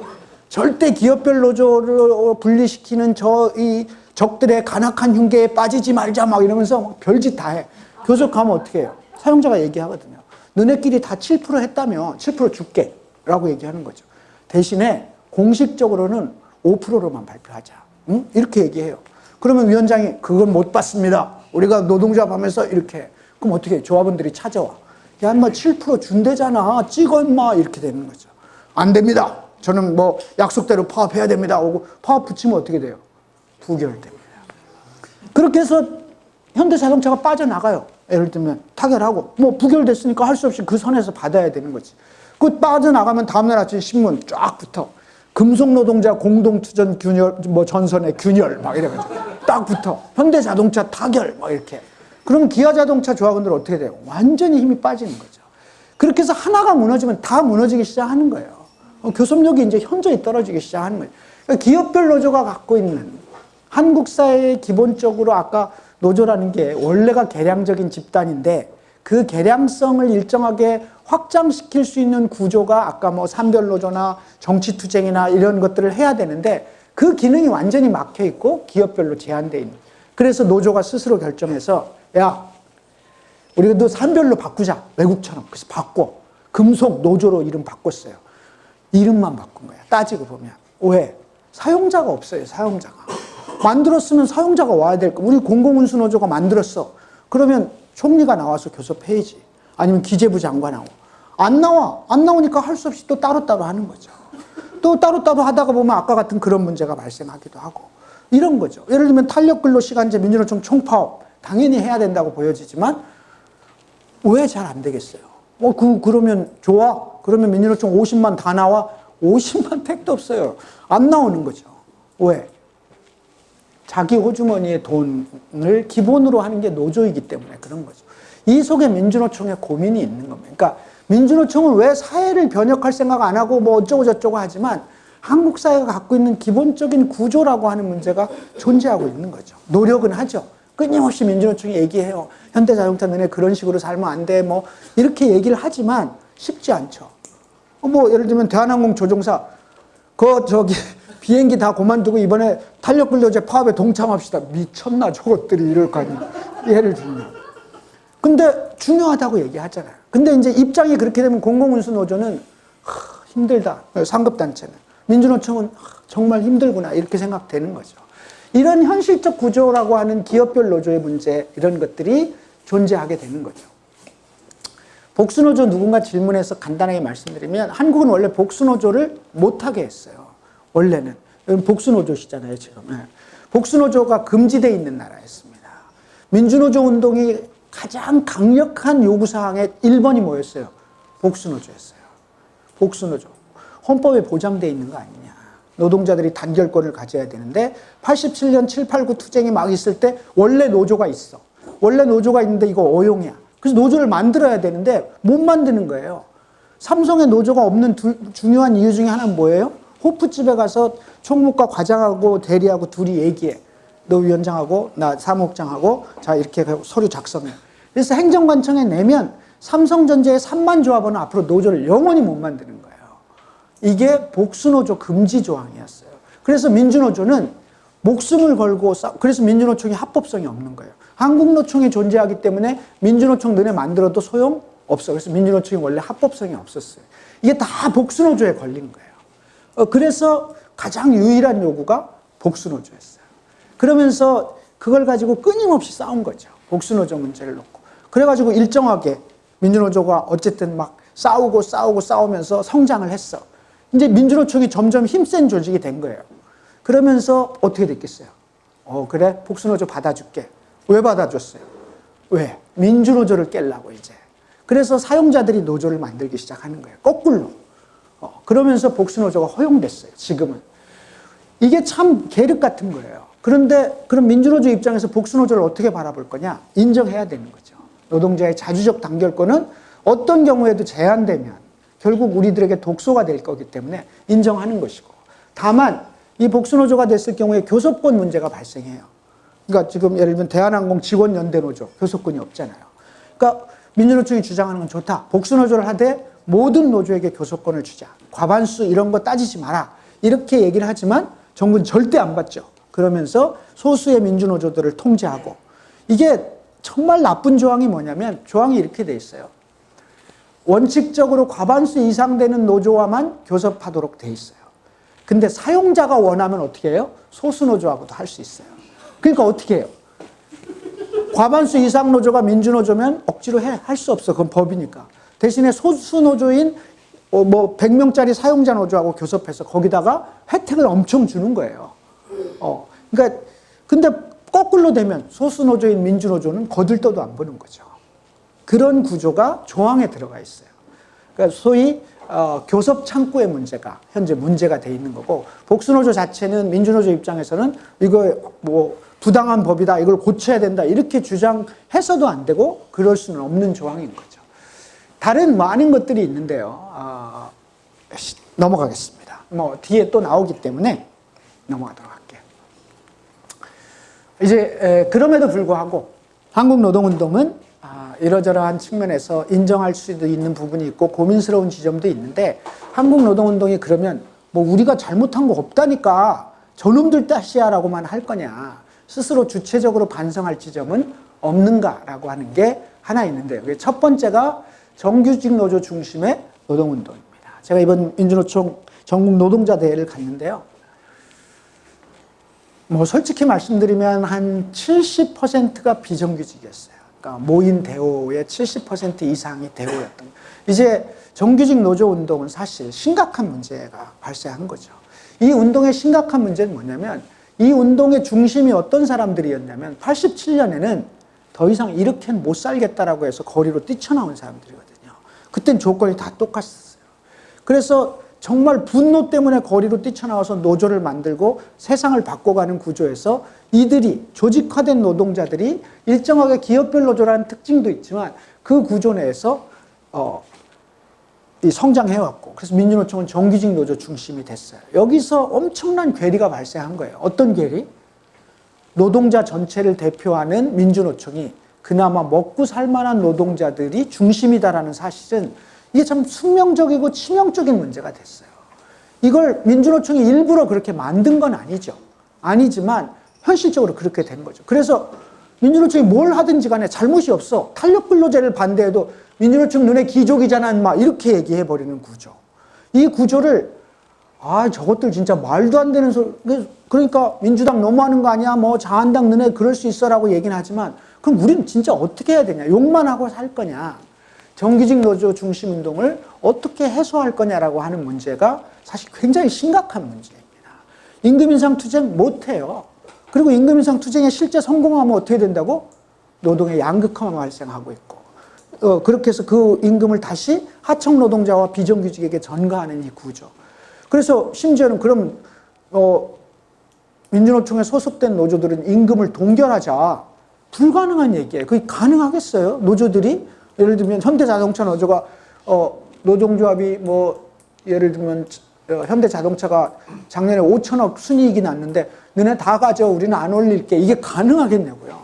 절대 기업별 노조를 분리시키는 이 적들의 간악한 흉계에 빠지지 말자 막 이러면서 막 별짓 다 해. 교섭하면 어떻게 해요? 사용자가 얘기하거든요. 너네끼리 다 7% 했다며 7% 줄게 라고 얘기하는 거죠. 대신에 공식적으로는 5%로만 발표하자. 응? 이렇게 얘기해요. 그러면 위원장이 그건 못 받습니다. 우리가 노동조합 하면서 이렇게. 그럼 어떻게 해? 조합원들이 찾아와. 야, 인마 7% 준대잖아. 찍어, 인마. 이렇게 되는 거죠. 안 됩니다. 저는 약속대로 파업해야 됩니다. 하고 파업 붙이면 어떻게 돼요? 부결됩니다. 그렇게 해서 현대자동차가 빠져나가요. 예를 들면 타결하고 부결됐으니까 할 수 없이 그 선에서 받아야 되는 거지. 그 빠져나가면 다음날 아침 신문 쫙 붙어. 금속노동자 공동투쟁 균열, 전선의 균열 막 이러면서 딱 붙어. 현대자동차 타결 막 이렇게. 그러면 기아자동차 조합원들 어떻게 돼요? 완전히 힘이 빠지는 거죠. 그렇게 해서 하나가 무너지면 다 무너지기 시작하는 거예요. 교섭력이 이제 현저히 떨어지기 시작하는 거예요. 그러니까 기업별 노조가 갖고 있는 한국 사회의 기본적으로 아까 노조라는 게 원래가 개량적인 집단인데 그 개량성을 일정하게 확장시킬 수 있는 구조가 아까 산별노조나 정치투쟁이나 이런 것들을 해야 되는데 그 기능이 완전히 막혀 있고 기업별로 제한되어 있는. 그래서 노조가 스스로 결정해서 야, 우리가 너 산별로 바꾸자. 외국처럼. 그래서 바꿔. 금속 노조로 이름 바꿨어요. 이름만 바꾼 거야. 따지고 보면. 왜? 사용자가 없어요. 사용자가. 만들었으면 사용자가 와야 될 거. 우리 공공운수노조가 만들었어. 그러면 총리가 나와서 교섭해야지. 아니면 기재부 장관하고. 안 나와. 안 나오니까 할 수 없이 또 따로따로 하는 거죠. 또 따로따로 하다가 보면 아까 같은 그런 문제가 발생하기도 하고. 이런 거죠. 예를 들면 탄력근로시간제 민주노총 총파업. 당연히 해야 된다고 보여지지만 왜 잘 안 되겠어요? 그러면 좋아? 그러면 민주노총 50만 다 나와? 50만 택도 없어요. 안 나오는 거죠. 왜? 자기 호주머니의 돈을 기본으로 하는 게 노조이기 때문에 그런 거죠. 이 속에 민주노총의 고민이 있는 겁니다. 그러니까 민주노총은 왜 사회를 변혁할 생각 안 하고 어쩌고 저쩌고 하지만 한국 사회가 갖고 있는 기본적인 구조라고 하는 문제가 존재하고 있는 거죠. 노력은 하죠. 끊임없이 민주노총이 얘기해요. 현대자동차 너네 그런 식으로 살면 안 돼. 이렇게 얘기를 하지만 쉽지 않죠. 예를 들면 대한항공 조종사 비행기 다 그만두고 이번에 탄력근로제 파업에 동참합시다. 미쳤나 저것들이 이럴 거 아니에요. 예를 들면. 근데 중요하다고 얘기하잖아요. 근데 이제 입장이 그렇게 되면 공공운수노조는 힘들다. 상급단체는. 민주노총은 정말 힘들구나. 이렇게 생각되는 거죠. 이런 현실적 구조라고 하는 기업별 노조의 문제 이런 것들이 존재하게 되는 거죠. 복수노조 누군가 질문해서 간단하게 말씀드리면 한국은 원래 복수노조를 못하게 했어요. 원래는. 복수노조시잖아요, 지금. 복수노조가 금지되어 있는 나라였습니다. 민주노조 운동이 가장 강력한 요구사항의 1번이 뭐였어요? 복수노조였어요. 복수노조. 헌법에 보장되어 있는 거 아니냐. 노동자들이 단결권을 가져야 되는데 87년 7, 8, 9 투쟁이 막 있을 때 원래 노조가 있어. 원래 노조가 있는데 이거 어용이야. 그래서 노조를 만들어야 되는데 못 만드는 거예요. 삼성의 노조가 없는 중요한 이유 중에 하나는 뭐예요? 호프집에 가서 총무과 과장하고 대리하고 둘이 얘기해. 너 위원장하고 나 사무국장하고 자 이렇게 서류 작성해. 그래서 행정관청에 내면 삼성전자의 3만 조합원은 앞으로 노조를 영원히 못 만드는 거예요. 이게 복수노조 금지 조항이었어요. 그래서 민주노조는 목숨을 걸고 그래서 민주노총이 합법성이 없는 거예요. 한국노총이 존재하기 때문에 민주노총 너네 만들어도 소용없어. 그래서 민주노총이 원래 합법성이 없었어요. 이게 다 복수노조에 걸린 거예요. 그래서 가장 유일한 요구가 복수노조였어요. 그러면서 그걸 가지고 끊임없이 싸운 거죠. 복수노조 문제를 놓고. 그래가지고 일정하게 민주노조가 어쨌든 막 싸우면서 성장을 했어. 이제 민주노총이 점점 힘센 조직이 된 거예요. 그러면서 어떻게 됐겠어요? 그래, 복수노조 받아줄게. 왜 받아줬어요? 왜? 민주노조를 깨려고 이제. 그래서 사용자들이 노조를 만들기 시작하는 거예요. 거꾸로. 그러면서 복수노조가 허용됐어요. 지금은. 이게 참 계륵 같은 거예요. 그런데 그럼 민주노조 입장에서 복수노조를 어떻게 바라볼 거냐? 인정해야 되는 거죠. 노동자의 자주적 단결권은 어떤 경우에도 제한되면 결국 우리들에게 독소가 될 거기 때문에 인정하는 것이고, 다만 이 복수노조가 됐을 경우에 교섭권 문제가 발생해요. 그러니까 지금 예를 들면 대한항공 직원연대노조 교섭권이 없잖아요. 그러니까 민주노총이 주장하는 건 좋다. 복수노조를 하되 모든 노조에게 교섭권을 주자. 과반수 이런 거 따지지 마라. 이렇게 얘기를 하지만 정부는 절대 안 받죠. 그러면서 소수의 민주노조들을 통제하고, 이게 정말 나쁜 조항이 뭐냐면 조항이 이렇게 돼 있어요. 원칙적으로 과반수 이상 되는 노조와만 교섭하도록 돼 있어요. 근데 사용자가 원하면 어떻게 해요? 소수 노조하고도 할 수 있어요. 그러니까 어떻게 해요? 과반수 이상 노조가 민주노조면 억지로 할 수 없어. 그건 법이니까. 대신에 소수 노조인 100명짜리 사용자 노조하고 교섭해서 거기다가 혜택을 엄청 주는 거예요. 그러니까 근데 거꾸로 되면 소수 노조인 민주노조는 거들떠도 안 보는 거죠. 그런 구조가 조항에 들어가 있어요. 그러니까 소위 교섭 창구의 문제가 현재 문제가 돼 있는 거고, 복수노조 자체는 민주노조 입장에서는 이거 부당한 법이다, 이걸 고쳐야 된다 이렇게 주장해서도 안 되고 그럴 수는 없는 조항인 거죠. 다른 많은 것들이 있는데요. 넘어가겠습니다. 뒤에 또 나오기 때문에 넘어가도록 할게요. 이제 그럼에도 불구하고 한국노동운동은 이러저러한 측면에서 인정할 수도 있는 부분이 있고 고민스러운 지점도 있는데, 한국노동운동이 그러면 우리가 잘못한 거 없다니까 저놈들 탓이야라고만 할 거냐, 스스로 주체적으로 반성할 지점은 없는가라고 하는 게 하나 있는데요. 첫 번째가 정규직 노조 중심의 노동운동입니다. 제가 이번 민주노총 전국 노동자 대회를 갔는데요. 솔직히 말씀드리면 한 70%가 비정규직이었어요. 그러니까 모인 대호의 70% 이상이 대호였던. 이제 정규직 노조 운동은 사실 심각한 문제가 발생한 거죠. 이 운동의 심각한 문제는 뭐냐면, 이 운동의 중심이 어떤 사람들이었냐면 87년에는 더 이상 이렇게는 못 살겠다라고 해서 거리로 뛰쳐나온 사람들이거든요. 그땐 조건이 다 똑같았어요. 그래서 정말 분노 때문에 거리로 뛰쳐나와서 노조를 만들고 세상을 바꿔가는 구조에서 이들이, 조직화된 노동자들이 일정하게 기업별 노조라는 특징도 있지만 그 구조 내에서 성장해왔고, 그래서 민주노총은 정규직 노조 중심이 됐어요. 여기서 엄청난 괴리가 발생한 거예요. 어떤 괴리? 노동자 전체를 대표하는 민주노총이 그나마 먹고 살만한 노동자들이 중심이다라는 사실은 이게 참 숙명적이고 치명적인 문제가 됐어요. 이걸 민주노총이 일부러 그렇게 만든 건 아니죠. 아니지만 현실적으로 그렇게 된 거죠. 그래서 민주노총이 뭘 하든지 간에 잘못이 없어. 탄력근로제를 반대해도 민주노총 눈에 기족이잖아, 막 이렇게 얘기해버리는 구조. 이 구조를 저것들 진짜 말도 안 되는 소리. 그러니까 민주당 너무하는 거 아니야? 자한당 너네 그럴 수 있어라고 얘기는 하지만, 그럼 우리는 진짜 어떻게 해야 되냐? 욕만 하고 살 거냐? 정규직 노조 중심 운동을 어떻게 해소할 거냐라고 하는 문제가 사실 굉장히 심각한 문제입니다. 임금 인상 투쟁 못해요. 그리고 임금 인상 투쟁에 실제 성공하면 어떻게 된다고? 노동의 양극화가 발생하고 있고, 그렇게 해서 그 임금을 다시 하청 노동자와 비정규직에게 전가하는 이 구조. 그래서 심지어는 그럼 민주노총에 소속된 노조들은 임금을 동결하자. 불가능한 얘기예요. 그게 가능하겠어요? 노조들이? 예를 들면 현대자동차 노조가 노동조합이 예를 들면 현대자동차가 작년에 5천억 순이익이 났는데 너네 다 가져, 우리는 안 올릴게. 이게 가능하겠냐고요.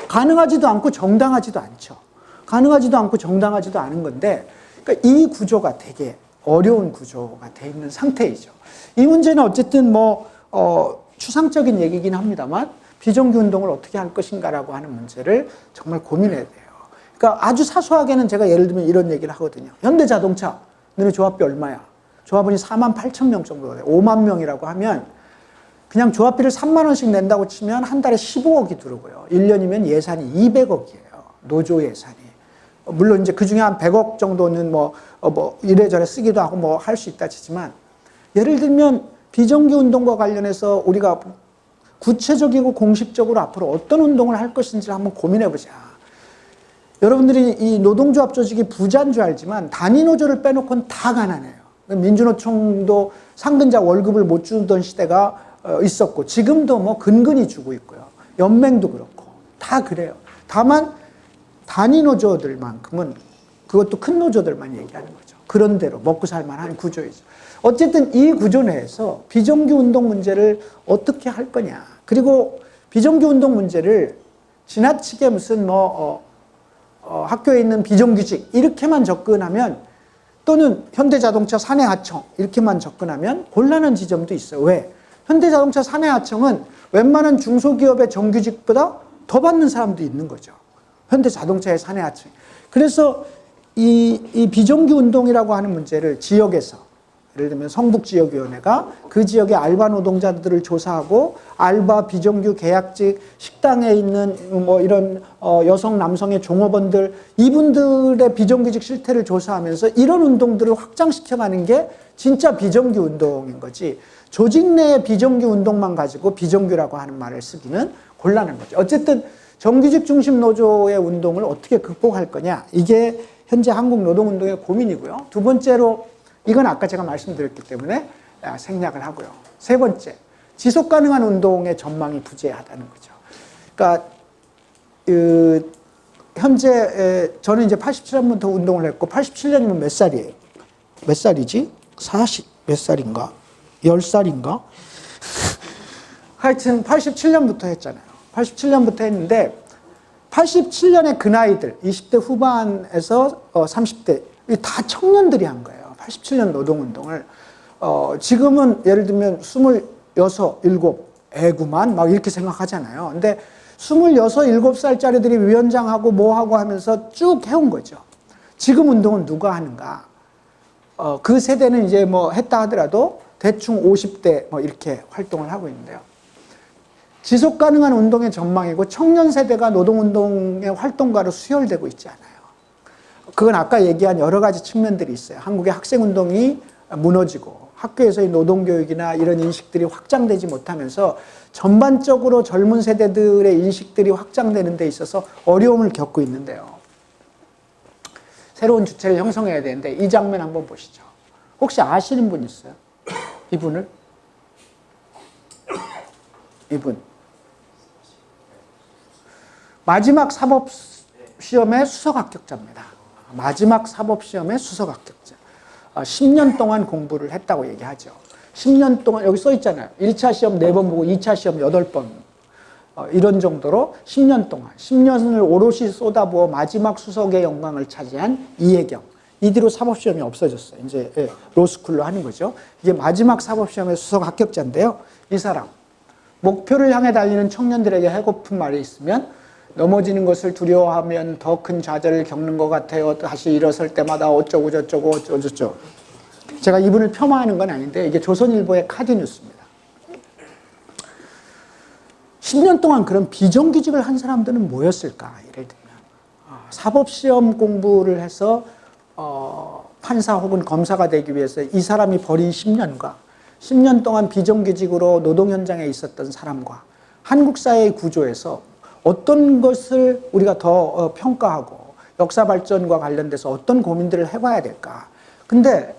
가능하지도 않고 정당하지도 않죠. 가능하지도 않고 정당하지도 않은 건데, 그러니까 이 구조가 되게 어려운 구조가 돼 있는 상태이죠. 이 문제는 어쨌든 추상적인 얘기긴 합니다만 비정규 운동을 어떻게 할 것인가라고 하는 문제를 정말 고민해야 돼요. 그러니까 아주 사소하게는 제가 예를 들면 이런 얘기를 하거든요. 현대자동차, 너네 조합비 얼마야? 조합원이 4만 8천 명 정도 돼요. 5만 명이라고 하면 그냥 조합비를 3만 원씩 낸다고 치면 한 달에 15억이 들어오고요. 1년이면 예산이 200억이에요. 노조 예산이. 물론 이제 그 중에 한 100억 정도는 뭐 이래저래 쓰기도 하고 뭐 할 수 있다 치지만, 예를 들면 비정규 운동과 관련해서 우리가 구체적이고 공식적으로 앞으로 어떤 운동을 할 것인지를 한번 고민해 보자. 여러분들이 이 노동조합 조직이 부자인 줄 알지만 단위 노조를 빼놓고는 다 가난해요. 민주노총도 상근자 월급을 못 주던 시대가 있었고, 지금도 뭐 근근히 주고 있고요. 연맹도 그렇고 다 그래요. 다만 단위 노조들만큼은, 그것도 큰 노조들만 얘기하는 거죠. 그런 대로 먹고 살만한 구조이죠. 어쨌든 이 구조 내에서 비정규 운동 문제를 어떻게 할 거냐. 그리고 비정규 운동 문제를 지나치게 무슨 학교에 있는 비정규직 이렇게만 접근하면, 또는 현대자동차 사내하청 이렇게만 접근하면 곤란한 지점도 있어요. 왜? 현대자동차 사내하청은 웬만한 중소기업의 정규직보다 더 받는 사람도 있는 거죠. 현대자동차의 사내하청. 그래서 이 비정규 운동이라고 하는 문제를 지역에서, 예를 들면 성북지역위원회가 그 지역의 알바 노동자들을 조사하고, 알바 비정규 계약직 식당에 있는 뭐 이런 여성 남성의 종업원들, 이분들의 비정규직 실태를 조사하면서 이런 운동들을 확장시켜가는 게 진짜 비정규 운동인 거지, 조직 내의 비정규 운동만 가지고 비정규라고 하는 말을 쓰기는 곤란한 거죠. 어쨌든 정규직 중심 노조의 운동을 어떻게 극복할 거냐, 이게 현재 한국 노동운동의 고민이고요. 두 번째로, 이건 아까 제가 말씀드렸기 때문에 생략을 하고요. 세 번째, 지속 가능한 운동의 전망이 부재하다는 거죠. 그러니까 현재 저는 이제 87년부터 운동을 했고, 87년이면 몇 살이에요? 몇 살이지? 40 몇 살인가? 10살인가? 하여튼 87년부터 했잖아요. 87년부터 했는데, 87년에 그 나이들, 20대 후반에서 30대, 다 청년들이 한 거예요. 87년 노동운동을. 지금은 예를 들면 26, 7 애구만 막 이렇게 생각하잖아요. 근데 26, 7살짜리들이 위원장하고 뭐하고 하면서 쭉 해온 거죠. 지금 운동은 누가 하는가? 그 세대는 이제 뭐 했다 하더라도 대충 50대 뭐 이렇게 활동을 하고 있는데요. 지속 가능한 운동의 전망이고, 청년 세대가 노동운동의 활동가로 수혈되고 있지 않아요. 그건 아까 얘기한 여러 가지 측면들이 있어요. 한국의 학생운동이 무너지고, 학교에서의 노동교육이나 이런 인식들이 확장되지 못하면서 전반적으로 젊은 세대들의 인식들이 확장되는 데 있어서 어려움을 겪고 있는데요. 새로운 주체를 형성해야 되는데, 이 장면 한번 보시죠. 혹시 아시는 분 있어요? 이분을? 이분. 마지막 사법시험의 수석 합격자입니다. 마지막 사법시험의 수석 합격자. 10년 동안 공부를 했다고 얘기하죠. 10년 동안, 여기 써 있잖아요. 1차 시험 4번 보고 2차 시험 8번. 이런 정도로 10년 동안, 10년을 오롯이 쏟아부어 마지막 수석의 영광을 차지한 이혜경. 이 뒤로 사법시험이 없어졌어요. 이제 로스쿨로 하는 거죠. 이게 마지막 사법시험의 수석 합격자인데요. 이 사람, 목표를 향해 달리는 청년들에게 해고픈 말이 있으면, 넘어지는 것을 두려워하면 더 큰 좌절을 겪는 것 같아요. 다시 일어설 때마다 어쩌고 저쩌고 어쩌고 저쩌고. 제가 이분을 폄하하는 건 아닌데, 이게 조선일보의 카드뉴스입니다. 10년 동안 그런 비정규직을 한 사람들은 뭐였을까? 예를 들면 사법시험 공부를 해서 판사 혹은 검사가 되기 위해서 이 사람이 버린 10년과 10년 동안 비정규직으로 노동 현장에 있었던 사람과 한국 사회의 구조에서 어떤 것을 우리가 더 평가하고 역사 발전과 관련돼서 어떤 고민들을 해봐야 될까. 근데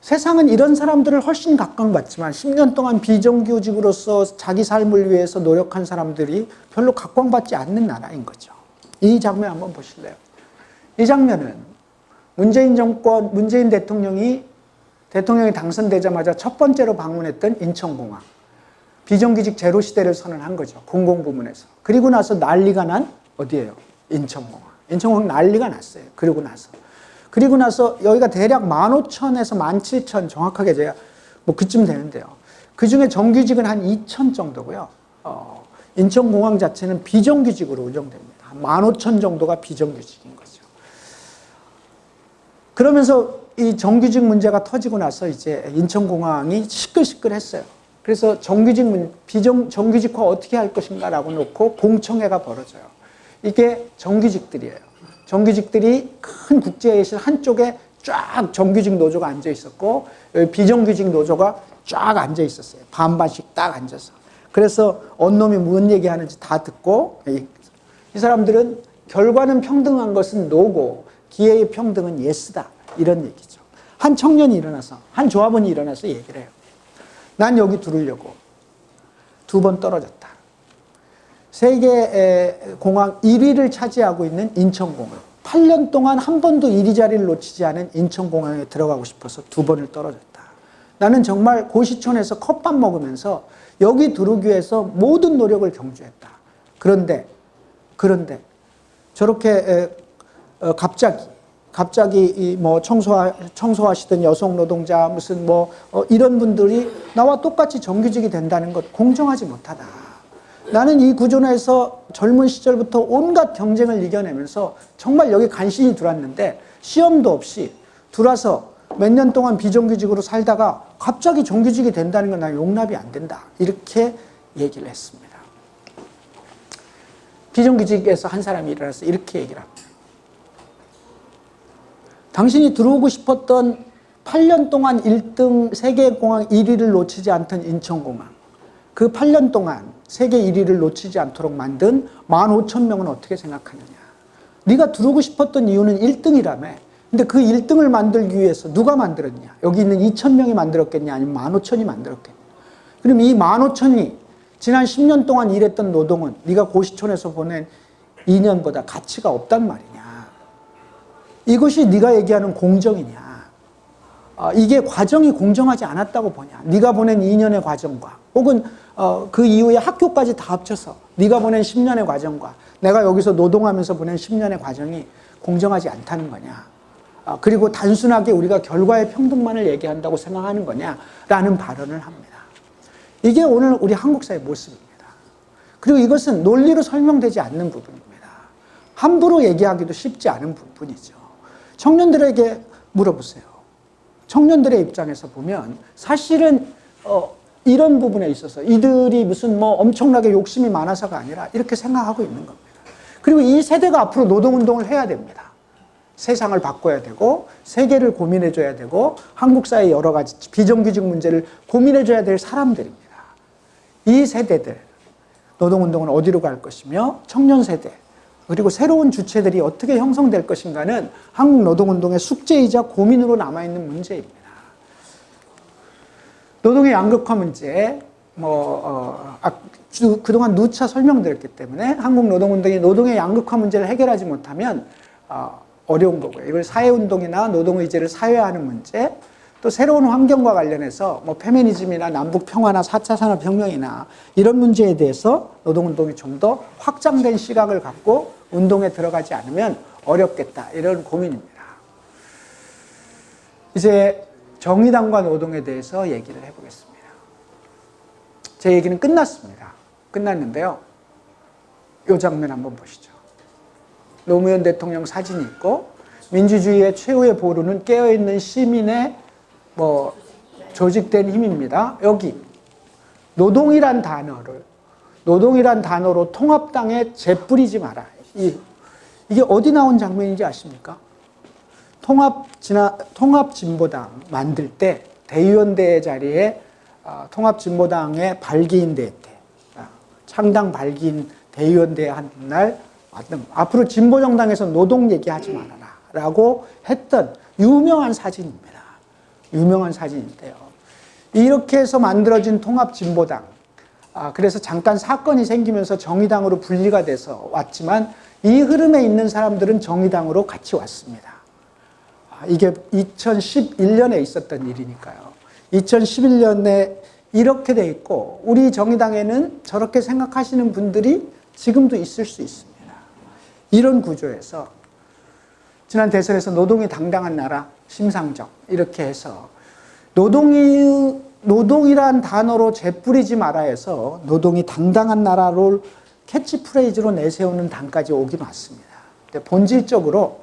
세상은 이런 사람들을 훨씬 각광받지만 10년 동안 비정규직으로서 자기 삶을 위해서 노력한 사람들이 별로 각광받지 않는 나라인 거죠. 이 장면 한번 보실래요? 이 장면은 문재인 정권, 문재인 대통령이 당선되자마자 첫 번째로 방문했던 인천공항. 비정규직 제로 시대를 선언한 거죠. 공공부문에서. 그리고 나서 난리가 난 어디예요? 인천공항. 인천공항 난리가 났어요. 그리고 나서 여기가 대략 15,000에서 17,000 정확하게 제가 뭐 그쯤 되는데요. 그 중에 정규직은 한 2,000 정도고요. 인천공항 자체는 비정규직으로 운영됩니다. 15,000 정도가 비정규직인 거죠. 그러면서 이 정규직 문제가 터지고 나서 이제 인천공항이 시끌시끌했어요. 그래서 정규직화 어떻게 할 것인가라고 놓고 공청회가 벌어져요. 이게 정규직들이에요. 정규직들이 큰 국제회의실 한쪽에 쫙 정규직 노조가 앉아 있었고 여기 비정규직 노조가 쫙 앉아 있었어요. 반반씩 딱 앉아서. 그래서 언놈이 무슨 얘기하는지 다 듣고 이 사람들은 결과는 평등한 것은 노고 기회의 평등은 예스다. 이런 얘기죠. 한 청년이 일어나서 한 조합원이 일어나서 얘기를 해요. 난 여기 들으려고 2번 떨어졌다. 세계 공항 1위를 차지하고 있는 인천공항. 8년 동안 한 번도 1위 자리를 놓치지 않은 인천공항에 들어가고 싶어서 2번을 떨어졌다. 나는 정말 고시촌에서 컵밥 먹으면서 여기 들어오기 위해서 모든 노력을 경주했다. 그런데 저렇게 갑자기 뭐 청소하시던 여성 노동자 무슨 이런 분들이 나와 똑같이 정규직이 된다는 것 공정하지 못하다. 나는 이 구조 내에서 젊은 시절부터 온갖 경쟁을 이겨내면서 정말 여기 간신히 들어왔는데 시험도 없이 들어와서 몇 년 동안 비정규직으로 살다가 갑자기 정규직이 된다는 건 난 용납이 안 된다. 이렇게 얘기를 했습니다. 비정규직에서 한 사람이 일어나서 이렇게 얘기를 합니다. 당신이 들어오고 싶었던 8년 동안 1등 세계공항 1위를 놓치지 않던 인천공항. 그 8년 동안 세계 1위를 놓치지 않도록 만든 15,000명은 어떻게 생각하느냐. 네가 들어오고 싶었던 이유는 1등이라며. 근데 그 1등을 만들기 위해서 누가 만들었냐. 여기 있는 2,000명이 만들었겠냐 아니면 15,000이 만들었겠냐. 그럼 이 15,000이 지난 10년 동안 일했던 노동은 네가 고시촌에서 보낸 2년보다 가치가 없단 말이냐. 이것이 네가 얘기하는 공정이냐. 이게 과정이 공정하지 않았다고 보냐. 네가 보낸 2년의 과정과 혹은 그 이후에 학교까지 다 합쳐서 네가 보낸 10년의 과정과 내가 여기서 노동하면서 보낸 10년의 과정이 공정하지 않다는 거냐. 그리고 단순하게 우리가 결과의 평등만을 얘기한다고 생각하는 거냐라는 발언을 합니다. 이게 오늘 우리 한국 사회의 모습입니다. 그리고 이것은 논리로 설명되지 않는 부분입니다. 함부로 얘기하기도 쉽지 않은 부분이죠. 청년들에게 물어보세요. 청년들의 입장에서 보면 사실은 이런 부분에 있어서 이들이 무슨 엄청나게 욕심이 많아서가 아니라 이렇게 생각하고 있는 겁니다. 그리고 이 세대가 앞으로 노동운동을 해야 됩니다. 세상을 바꿔야 되고 세계를 고민해줘야 되고 한국 사회의 여러 가지 비정규직 문제를 고민해줘야 될 사람들입니다. 이 세대들 노동운동은 어디로 갈 것이며 청년 세대 그리고 새로운 주체들이 어떻게 형성될 것인가는 한국 노동운동의 숙제이자 고민으로 남아있는 문제입니다. 노동의 양극화 문제, 그동안 누차 설명드렸기 때문에 한국 노동운동이 노동의 양극화 문제를 해결하지 못하면 어려운 거고요. 이걸 사회운동이나 노동의제를 사회화하는 문제, 또 새로운 환경과 관련해서 페미니즘이나 남북평화나 4차 산업혁명이나 이런 문제에 대해서 노동운동이 좀 더 확장된 시각을 갖고 운동에 들어가지 않으면 어렵겠다. 이런 고민입니다. 이제 정의당과 노동에 대해서 얘기를 해보겠습니다. 제 얘기는 끝났습니다. 끝났는데요. 이 장면 한번 보시죠. 노무현 대통령 사진이 있고 민주주의의 최후의 보루는 깨어있는 시민의 조직된 힘입니다. 여기 노동이란 단어로 통합당에 재뿌리지 마라. 이게 어디 나온 장면인지 아십니까? 통합진보당 만들 때 대의원대 자리에 통합진보당의 발기인대 때 창당 발기인 대의원대 한 날 앞으로 진보정당에서 노동 얘기하지 말아라 라고 했던 유명한 사진입니다. 유명한 사진인데요. 이렇게 해서 만들어진 통합진보당, 그래서 잠깐 사건이 생기면서 정의당으로 분리가 돼서 왔지만 이 흐름에 있는 사람들은 정의당으로 같이 왔습니다. 이게 2011년에 있었던 일이니까요. 2011년에 이렇게 돼 있고 우리 정의당에는 저렇게 생각하시는 분들이 지금도 있을 수 있습니다. 이런 구조에서 지난 대선에서 노동이 당당한 나라, 심상정 이렇게 해서 노동이란 단어로 재뿌리지 말아 해서 노동이 당당한 나라를 캐치프레이즈로 내세우는 당까지 오긴 왔습니다. 근데 본질적으로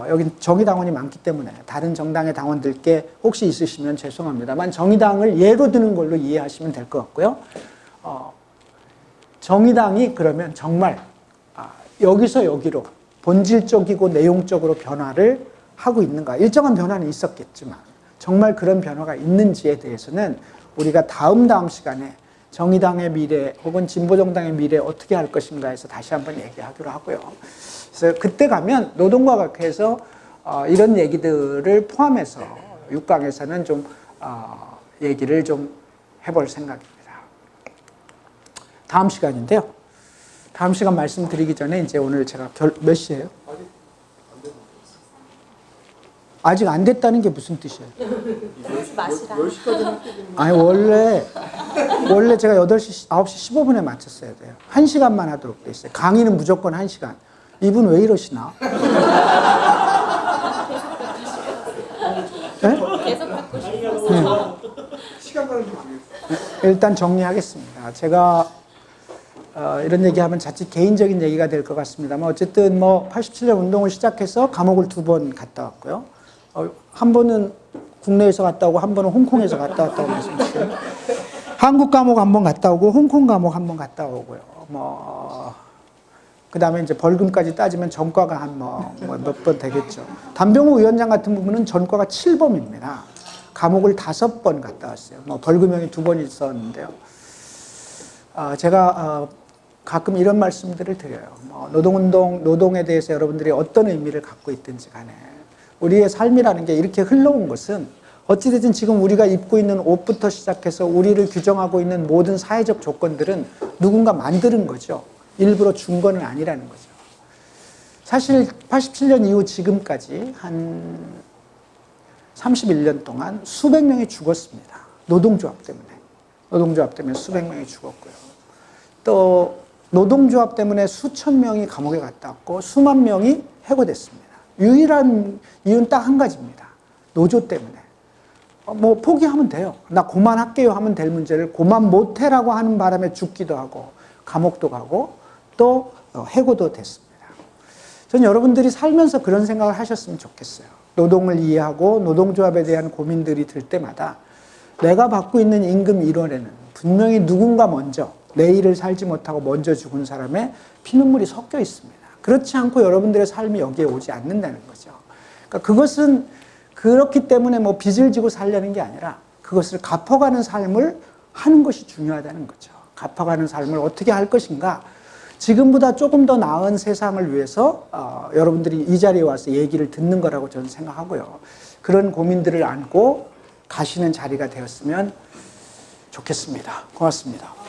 여기 정의당원이 많기 때문에 다른 정당의 당원들께 혹시 있으시면 죄송합니다만 정의당을 예로 드는 걸로 이해하시면 될 것 같고요. 정의당이 그러면 정말 여기서 여기로 본질적이고 내용적으로 변화를 하고 있는가. 일정한 변화는 있었겠지만 정말 그런 변화가 있는지에 대해서는 우리가 다음 시간에 정의당의 미래 혹은 진보정당의 미래 어떻게 할 것인가에서 다시 한번 얘기하기로 하고요. 그래서 그때 가면 노동과 각해에서 이런 얘기들을 포함해서 6강에서는 좀 얘기를 좀 해볼 생각입니다. 다음 시간인데요. 다음 시간 말씀드리기 전에 이제 오늘 제가 몇 시예요? 아직 안 됐다는 게 무슨 뜻이에요? 하지 마시라. 10시까지는 아니 원래 제가 9시 15분에 마쳤어야 돼요. 1시간만 하도록 돼 있어요. 강의는 무조건 1시간. 이분 왜 이러시나? 네? 계속 듣고 싶어서. 시간 가는 줄 모르겠어요. 일단 정리하겠습니다. 제가 이런 얘기하면 자칫 개인적인 얘기가 될 것 같습니다만 어쨌든 87년 운동을 시작해서 감옥을 2번 갔다 왔고요. 한 번은 국내에서 갔다 오고 한 번은 홍콩에서 갔다 왔다고 말씀드렸어요. 한국 감옥 한 번 갔다 오고 홍콩 감옥 한 번 갔다 오고요. 그 다음에 이제 벌금까지 따지면 전과가 한 몇 번 되겠죠. 담병우 위원장 같은 부분은 전과가 7범입니다. 감옥을 5번 갔다 왔어요. 벌금형이 2번 있었는데요. 제가 가끔 이런 말씀들을 드려요. 노동운동, 노동에 대해서 여러분들이 어떤 의미를 갖고 있든지 간에 우리의 삶이라는 게 이렇게 흘러온 것은 어찌됐든 지금 우리가 입고 있는 옷부터 시작해서 우리를 규정하고 있는 모든 사회적 조건들은 누군가 만드는 거죠. 일부러 준 거는 아니라는 거죠. 사실 87년 이후 지금까지 한 31년 동안 수백 명이 죽었습니다. 노동조합 때문에. 노동조합 때문에 수백 명이 죽었고요. 또 노동조합 때문에 수천 명이 감옥에 갔다 왔고 수만 명이 해고됐습니다. 유일한 이유는 딱 한 가지입니다. 노조 때문에. 포기하면 돼요. 나 그만할게요 하면 될 문제를 그만 못해라고 하는 바람에 죽기도 하고 감옥도 가고 또 해고도 됐습니다. 전 여러분들이 살면서 그런 생각을 하셨으면 좋겠어요. 노동을 이해하고 노동조합에 대한 고민들이 들 때마다 내가 받고 있는 임금 1원에는 분명히 누군가 먼저 내일을 살지 못하고 먼저 죽은 사람의 피눈물이 섞여 있습니다. 그렇지 않고 여러분들의 삶이 여기에 오지 않는다는 거죠. 그러니까 그것은 그렇기 때문에 빚을 지고 살려는 게 아니라 그것을 갚아가는 삶을 하는 것이 중요하다는 거죠. 갚아가는 삶을 어떻게 할 것인가. 지금보다 조금 더 나은 세상을 위해서 여러분들이 이 자리에 와서 얘기를 듣는 거라고 저는 생각하고요. 그런 고민들을 안고 가시는 자리가 되었으면 좋겠습니다. 고맙습니다.